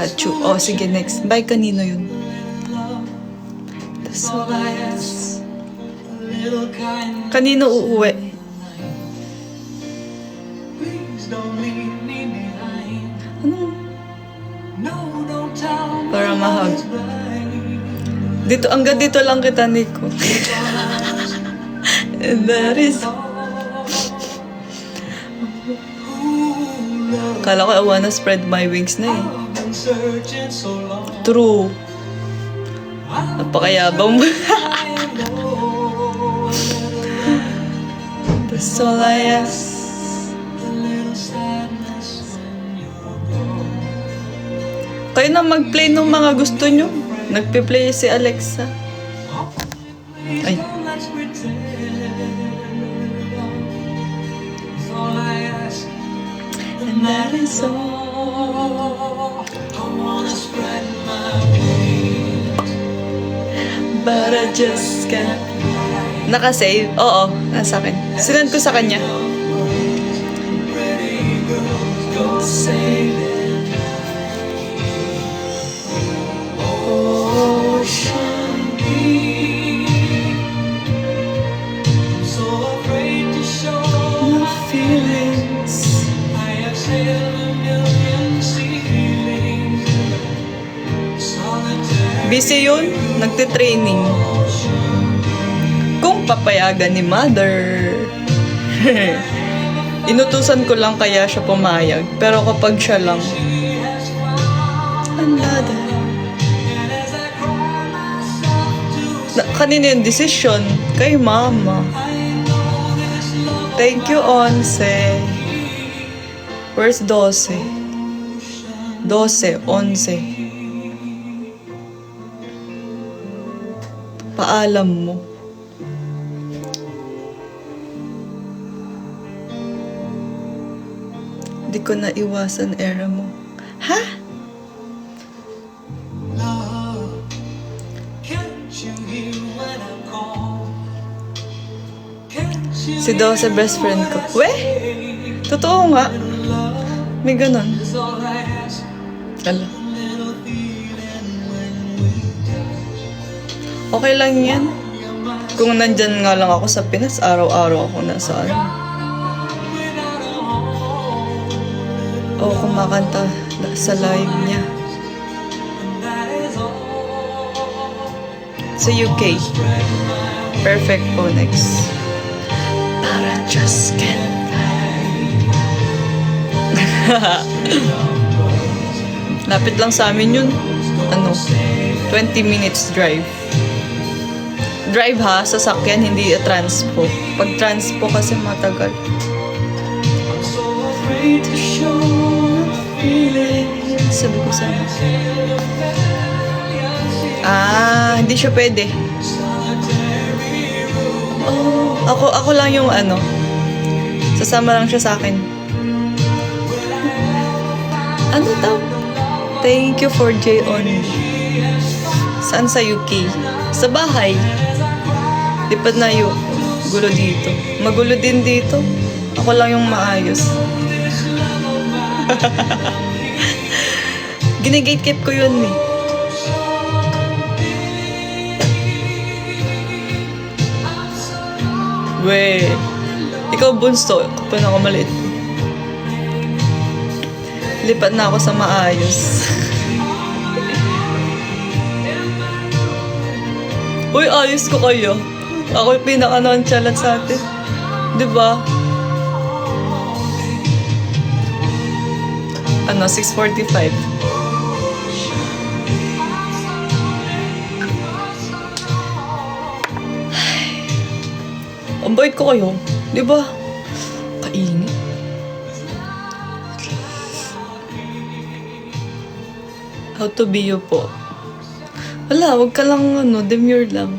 statue. Oh, sige, next. Bye, kanino yun? That's all I ask. Kanino uuwi? Ano? Para mahag. Dito, hanggang dito lang kita, Nico. And that is... Kala ko I wanna spread my wings na eh. True. Napakayabang mo. That's all I ask. Kayo na mag-play ng mga gusto nyo. Nagpe-play si Alexa. Ay. And that is all. But I just can't. Naka-save? Oo, nasa akin. Sinend ko sa kanya. Busy yun, nagtitraining. Kung papayagan ni mother. Inutusan ko lang kaya siya pumayag. Pero kapag siya lang, another. Kanina yung decision? Kay mama. Thank you, 11. Where's 12? 12, 11. Paalam mo. Di ko na iwasan era mo. Ha? Si Dose best friend ko. Weh? Totoo nga. May ganon. Ala. Okay lang yan. Kung nandyan nga lang ako sa Pinas, araw-araw ako nasaan. O kumakanta sa live niya. Sa UK. Perfect po next. Para just can't. Lapit lang sa amin yun. 20 minutes drive. Drive ha, sasakyan, hindi transpo. Pag transpo kasi matagal. Sabi ko sana. Hindi siya pwede. Ako lang yung sasama lang siya sa akin. Ano daw? Thank you for J-On. Saan sa UK? Sa bahay. Lipad na yung gulo dito. Magulo din dito. Ako lang yung maayos. Ginigate-keep ko yun eh. Weh. Ikaw bunso. Ikaw pa na ako maliit. Lipat na ako sa maayos. Uy, ayos ko kayo. Ako yung pinaka-nonchalant sa atin. Diba? 6:45. Ang bait ko kayo. Diba? Kainit. How to be you po. Wala, wag ka lang demure lang.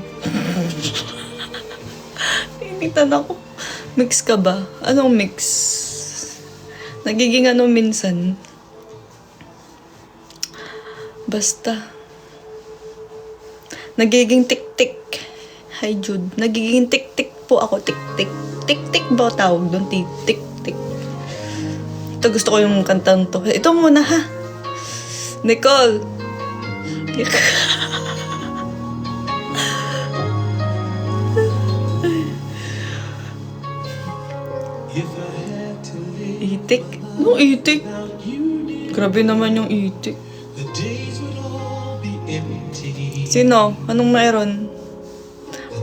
Initan ako. Mix ka ba? Anong mix? Nagiging minsan? Basta. Nagiging tik-tik. Hi Jude. Nagiging tik-tik po ako. Tik-tik. Tik-tik ba tawag doon? Tik-tik. Ito gusto ko yung kantang to. Ito muna ha. Nicole! Itik? Anong itik? Grabe naman yung itik. Sino? Anong mayroon?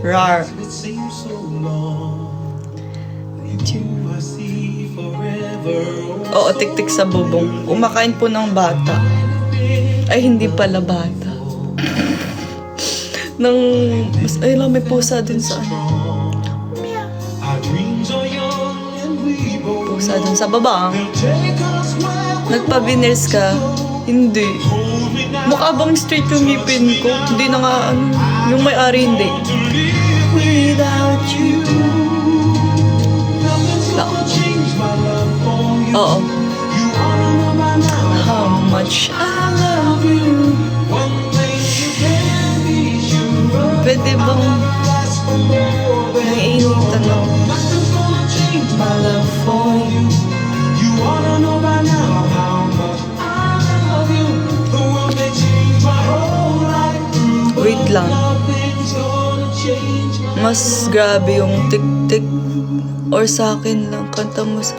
Rar. Oo, tik-tik sa bubong. Kumakain po ng bata. Ay, hindi pala bata. Ay lang, may pusa dun sa ano. Pusa dun sa baba. Nagpa-veneers ka? Hindi. Mukha bang straight yung ngipin ko? Hindi na nga, ano, yung may-ari hindi. Without you. Oo. How much I love you. Pwede bang naiinitan ako? My love for you. Wait lang. Mas grabe yung tik-tik. Or sa akin lang, kanta mo sa...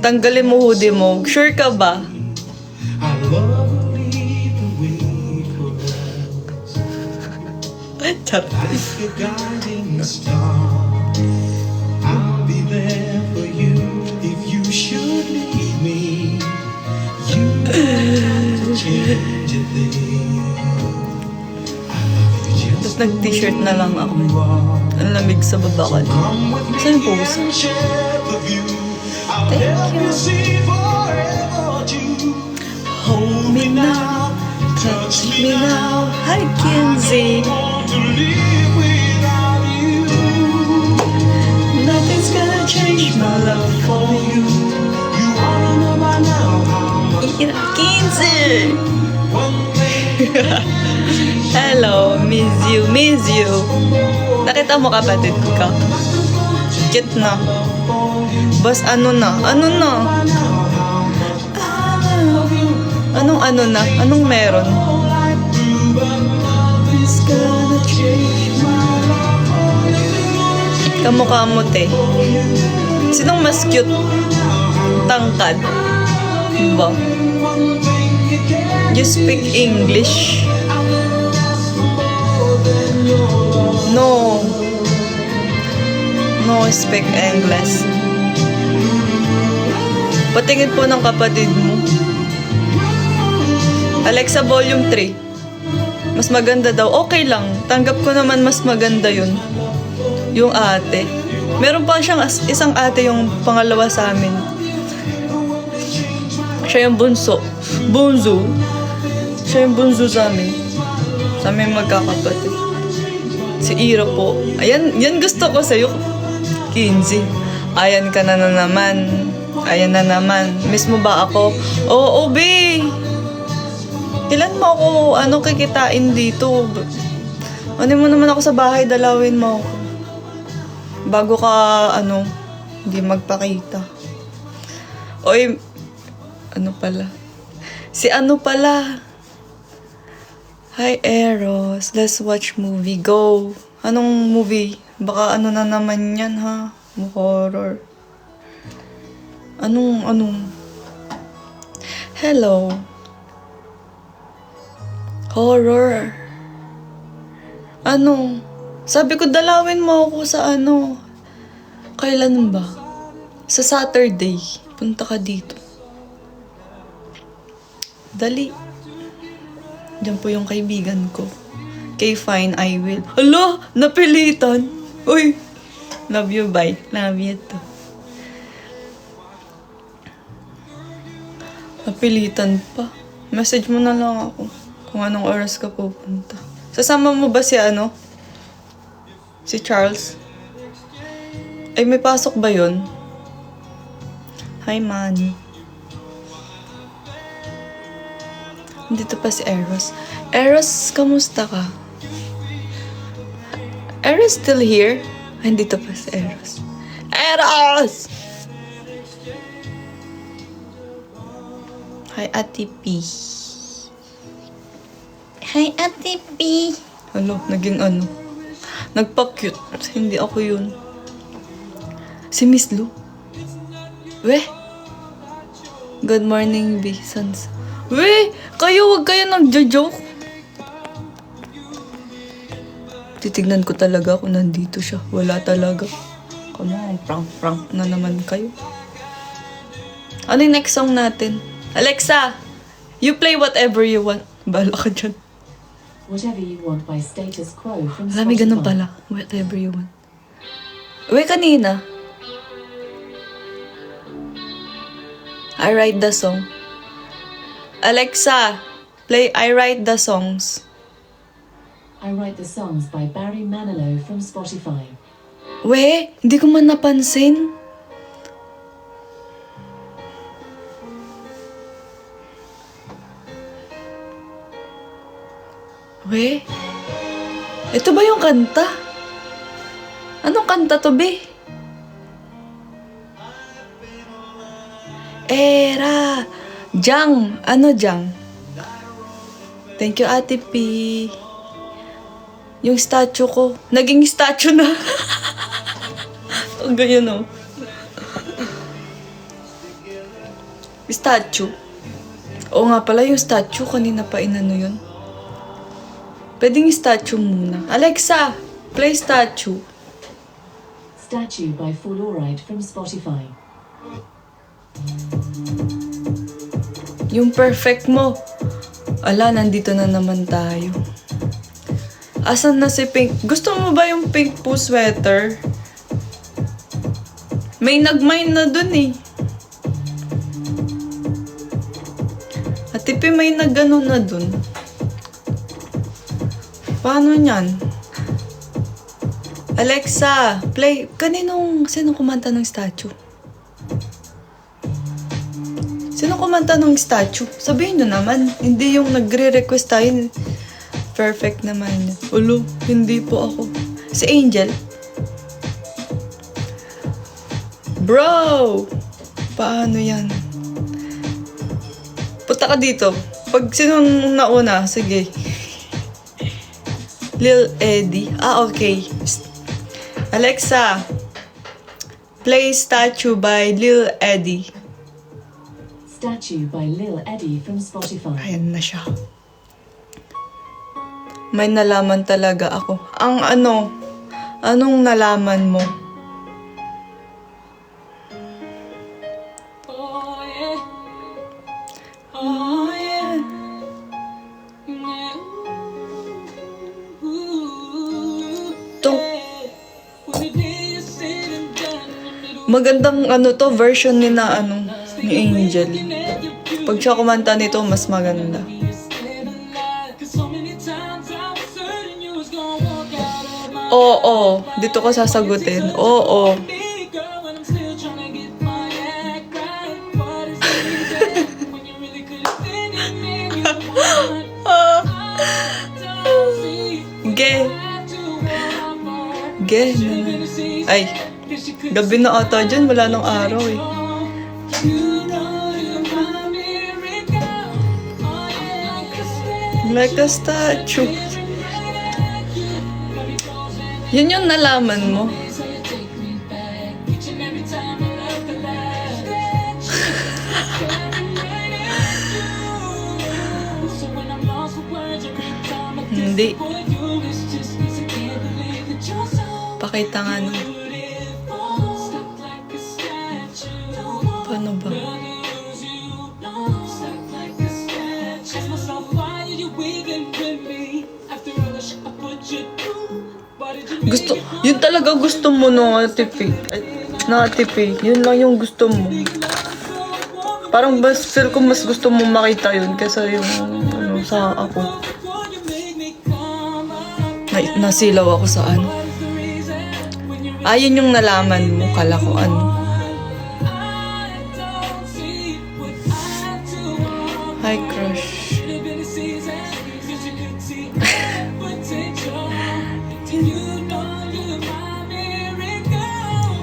Tanggalin mo hoodie mo. Sure ka ba? Chat. Tapos nag-t-shirt na lang ako. Ang lamig sa baba ko. Saan yung pusa? Thank you. Hold me now, touch me now, I can see. Nothing's gonna change my love for you. Kinsey. Hello, miss you, miss you. Nakita mo kapatid ko? Cute na. Bas ano na? Ano na? Anong ano na? Anong meron? Kamukha mo, te. Sinong mas cute? Tangkad. Diba? You speak English? No. No, speak English. Patingin po ng kapatid mo. Alexa, volume 3. Mas maganda daw. Okay lang. Tanggap ko naman mas maganda yun. Yung ate. Meron pa siyang isang ate yung pangalawa sa amin. Siya yung bunso. Bunso. Siya yung bunso sa amin. Sa amin magkakapatid. Si Ira po. Ayan, yan gusto ko sa'yo. Kinsey. Ayan ka na naman. Ayan na naman. Miss mo ba ako? Oo, be. Ilan mo ako, kikitain dito? Ano mo naman ako sa bahay, dalawin mo ako. Bago ka, hindi magpakita. Oy, pala? Si pala? Hi, Eros. Let's watch movie. Go. Anong movie? Baka na naman yan, ha? Horror. Anong? Hello. Horror. Sabi ko, dalawin mo ako sa Kailan ba? Sa Saturday. Punta ka dito. Dali. Diyan po yung kaibigan ko. Okay, fine, I will. Hala! Napilitan! Uy! Love you, bye. Love you too. Napilitan pa. Message mo na lang ako kung anong oras ka pupunta. Sasama mo ba si Si Charles? Ay, may pasok ba yun? Hi, Manny. Dito pa si Eros. Eros, kamusta ka? Eros still here? Ay, dito pa si Eros. Eros! Hi, Ate P. Hi, Ate P. Ano, naging ano? Nagpa-cute. Hindi ako yun. Si Miss Lu. Weh. Good morning, B. Sons. Weh, kayo, wag kayo nagja-joke. Titignan ko talaga kung nandito siya. Wala talaga. Come on, prank na naman kayo. Ano yung next song natin? Alexa, you play whatever you want. Bala ka dyan. Whatever You Want by Status Quo from Alam, may ganun Spotify. pala. Whatever you want. Uy, kanina. I write the song. Alexa, play I Write the Songs. I Write the Songs by Barry Manilow from Spotify. We, hindi ko man napansin. We, ito ba yung kanta? Anong kanta to, be? Era. Jang. Ano, Jang? Thank you, Ate P. Yung statue ko. Naging statue na. Ang ganyan, oh. Statue. Oo nga pala, yung statue. Kanina pa inano yun. Pwedeng statue muna. Alexa, play statue. Statue by Fluoride from Spotify. Yung perfect mo. Ala, nandito na naman tayo. Asan na si Pink? Gusto mo ba yung pink po sweater? May nag-mine na dun eh. At tipi may nag-ano na dun. Paano niyan? Alexa, play. Sinong kumanta ng statue? Sino kumanta ng statue? Sabihin nyo naman. Hindi yung nagre-request tayo. Perfect naman. Ulo, hindi po ako. Si Angel. Bro! Paano yan? Punta ka dito. Pag sino nauna, sige. Lil Eddie. Ah, okay. Alexa, play Statue by Lil Eddie. Statue by Lil Eddie from Spotify. Ayan na siya. May nalaman talaga ako. Anong nalaman mo? Oh, yeah. Magandang version ni Angel. Pag siya kumanta nito, mas maganda. Oo, dito ko sasagutin. Oo. Ge naman. Ay, gabi na ata dyan. Wala nang araw eh. Like a statue. Yun yung nalaman mo. Hindi. Pakita nga nun. Paano ba? Yun talaga gusto mo no, Ate P. Yun lang yung gusto mo. Parang feel ko mas gusto mo makita yun kaysa yung sa ako. Nasilaw ako sa ano. Yun yung nalaman mo, kala ko ano. Hi, crush.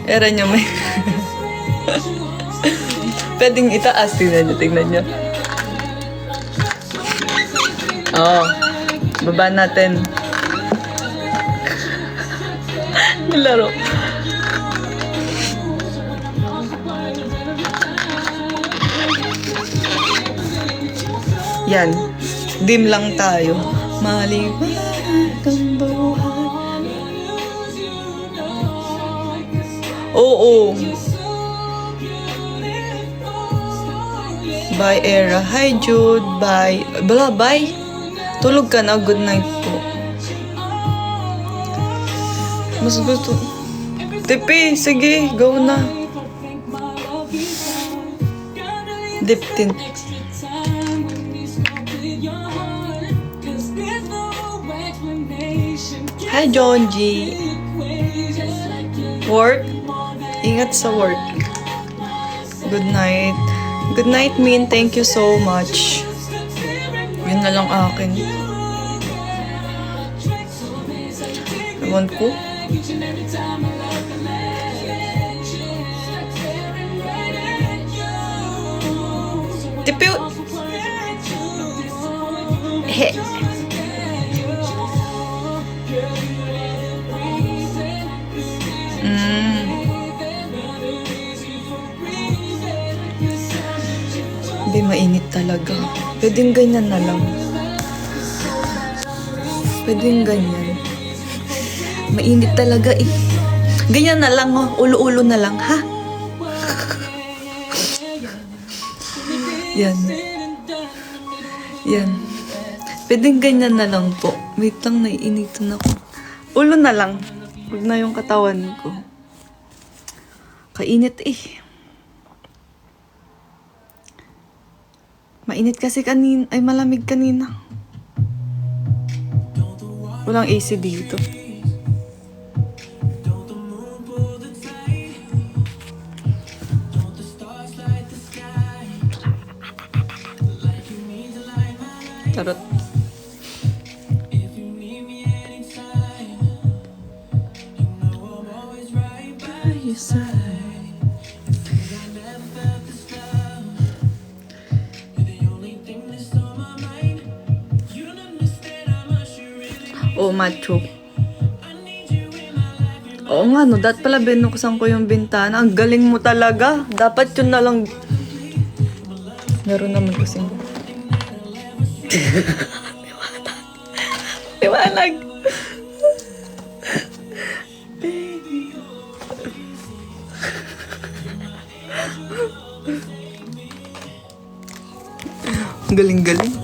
Era nyo may... Pwedeng itaas, tingnan nyo. Oo. Baba natin. Nilaro. Yan. Dim lang tayo. Maliwanag ang buhay. Oo. Bye, Era. Hi, Jude. Bye. Bala, bye. Tulog ka na. Good night po. Mas gusto. Tipi, sige. Go na. Dip tint. Hi, John G. Work? Ingat sa work. Good night. Good night, Min. Thank you so much. Yun na lang akin. Ewan ko. Tipi. He. Hindi, mainit talaga. Pwedeng ganyan na lang. Pwedeng ganyan. Mainit talaga eh. Ganyan na lang oh. Ulo-ulo na lang, ha? Yan. Yan. Pwedeng ganyan na lang po. Wait lang, naiinitan ako. Ulo na lang. Huwag na yung katawan ko. Kainit eh. Mainit kasi kanina. Ay, malamig kanina. Walang AC dito. Charot. Oh, macho. Oo nga, no. Dapat pala binuksan ko yung bintana. Ang galing mo talaga. Dapat yun na lang. Meron naman kasing. Liwanag. Baby. Ang galing-galing.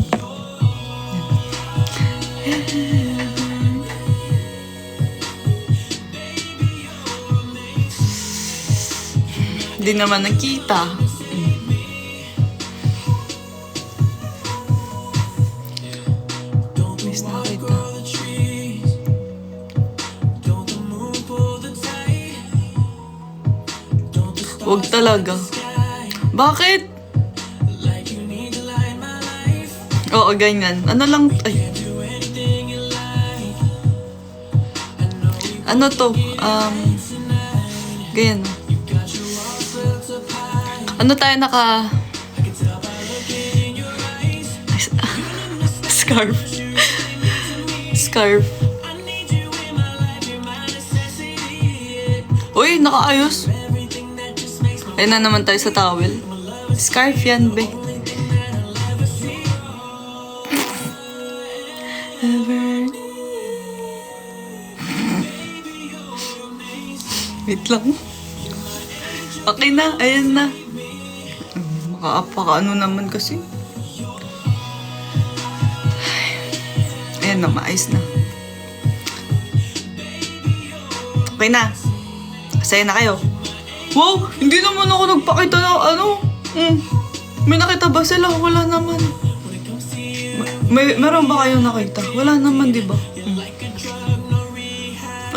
Hindi naman nakita. Miss nakita. Huwag talaga. Bakit? Oo, ganyan. Ano lang, ay. Ano to? Ganyan. Ano tayo naka... Scarf. Scarf. Uy, nakaayos. Ayun na naman tayo sa towel. Scarf yan, be. Wait lang. Okay na, ayan na. Makaapaka ano naman kasi. Ayan na, maayos na. Okay na. Masaya na kayo. Wow! Hindi naman ako nagpakita ng ano. May nakita ba sila? Wala naman. Meron ba kayong nakita? Wala naman, di ba?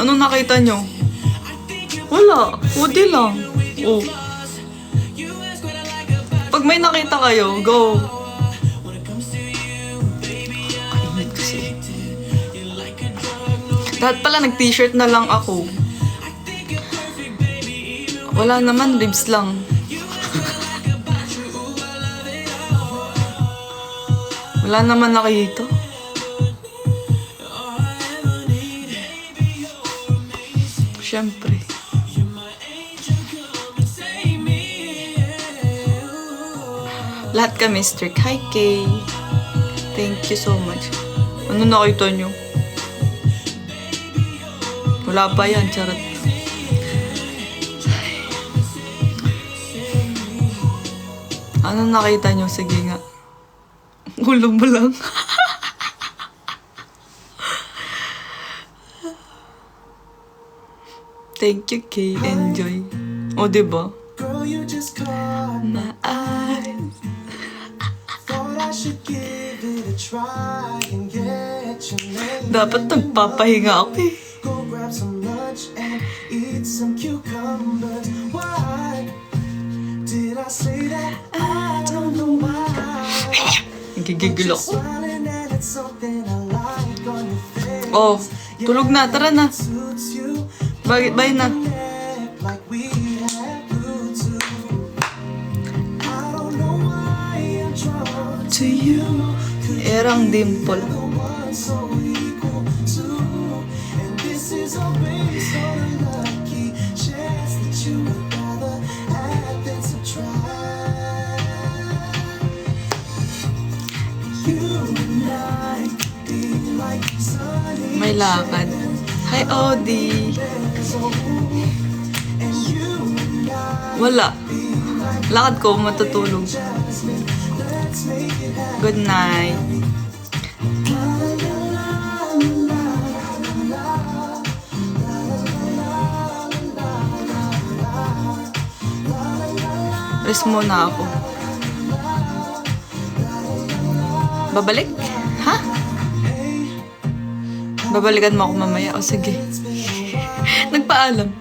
Ano nakita nyo? Wala. Udi lang. Oh. Pag may nakita kayo, go. Kainit kasi. Dapat pala nag-t-shirt na lang ako. Wala naman, ribs lang. Wala naman nakita. Siyempre. Lahat kami strict. Hi, Kay. Thank you so much. Ano nakita nyo? Wala pa yan, charot. Ano nakita nyo? Sige nga. Ulo mo lang. Thank you, Kay. Enjoy. O, diba? Girl, you just caught My eyes. Thought I should give it a try and get your name. Dapat nagpapahinga ako eh. Go grab some lunch and eat some cucumbers. Why did I say that? I don't know why. Nagigigil ako. Smiling and it's something I like on your face. Oh, tulog na. Tara na. Suits you Bye na. like we had roots to. I don't know why I'm drawn To you. Erang dimple. the one so equal to. And this is all based on a lucky chance that you would rather add than subtract. You and I be like sunny May lakad. Hi, Odie. Wala. Lakad ko, matutulog. Good night. Rest muna ako. Babalik? Ha? Babalikan mo ako mamaya. O sige. Nagpaalam.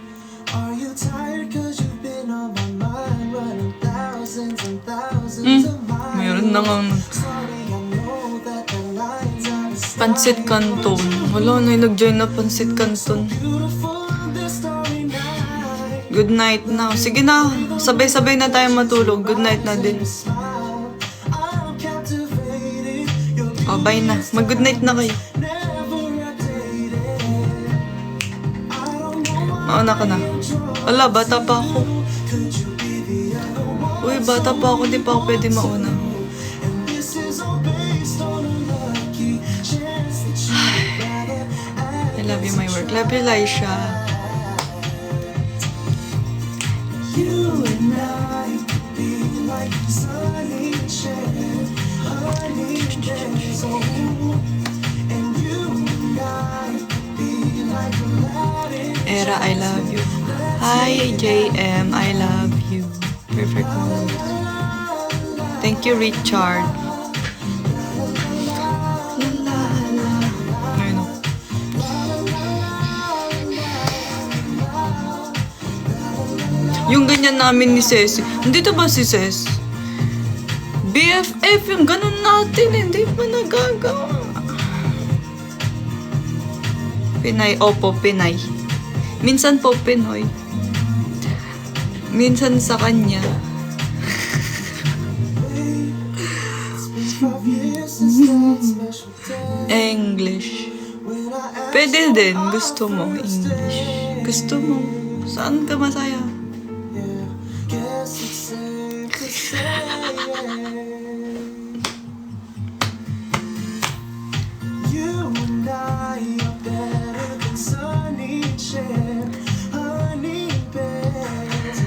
Are you tired cause you've been on my mind running thousands and thousands of miles? Mayroon na nga Sorry, I know that the lines are the Pansit Canton. Wala na yung nag-join na Pansit Canton. beautiful this story night. Good night na. Sige na. Sabay-sabay na tayo matulog. Good night na din. Smile, I'm captivated. You're O, bye na. Mag-good night na kayo. never outdated. I don't know why Mauna ka na. Wala, bata pa ako. could you be the other one? Uy, bata pa ako. Di pa ako pwede mauna. And this is all based on a lucky chance that you would rather I love you, my work. Love you, Laisha. You and I be like sunny shade, honey days, oh. And you and I be like Aladdin. Era, I love you. Hi, JM. I love you. Perfect mood. Thank you, Richard. Ayun o. Yung ganyan namin ni Ceci. Nandito ba si Ces? BFF, yung ganun natin. Hindi pa nagagawa. Pinay. Opo, Pinay. Minsan po Pinoy. Minsan sa kanya. English. Pwede din. Gusto mo English. Gusto mo. Saan ka masaya? Guess it's safe to say you and I are better than sunny shade, honey bears.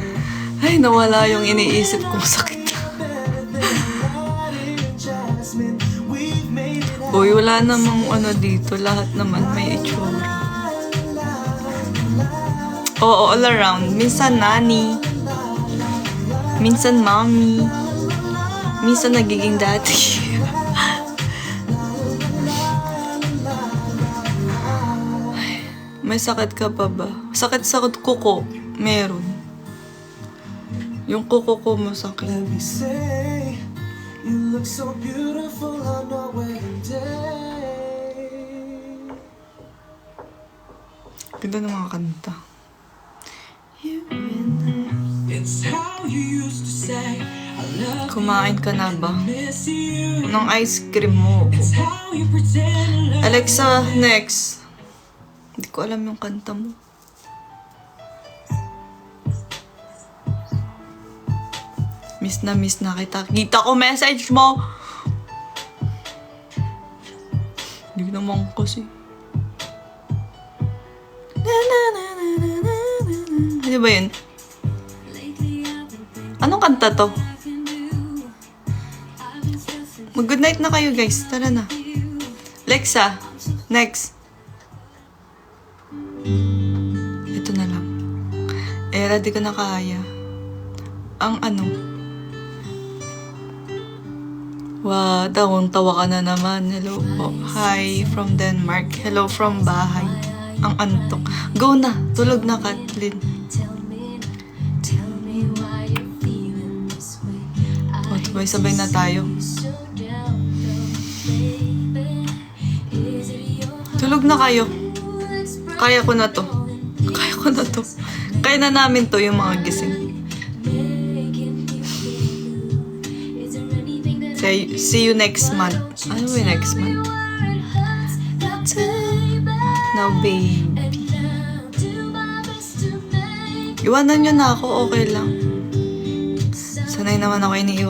Ay, nawala yung iniisip kong sakit. Uy, wala namang ano dito. Lahat naman may itsura. Oo, all around. Minsan nani. Minsan mommy. Minsan nagiging daddy. Ay, may sakit ka pa ba? Sakit sa kuko. Meron. Yung kuko ko masakit. Let me say, you look so beautiful on our wedding day. Ganda ng mga kanta. It's how you used to say, I love Kumain ka na ba? miss you. Ng ice cream mo. It's how you pretend to love. Alexa, next. Hindi ko alam yung kanta mo. na miss na kita. Kita ko message mo! Hindi naman kasi. Ano ba yun? Anong kanta to? Mag-good night na kayo guys. Tara na. Lexa, next. Ito na lang. Era, di ko na kaya. Ang ano? Wow, tawa ka na naman. Hello po. Hi from Denmark. Hello from bahay. Ang antok. Go na. Tulog na, Kathleen. O, sabay-sabay na tayo. Tulog na kayo. Kaya ko na to. Kaya ko na to. Kaya na namin to yung mga gising. See you next month. Ano ba yung next month? Now, baby. Iwanan nyo na ako. Okay lang. Sanay naman ako iniiwan.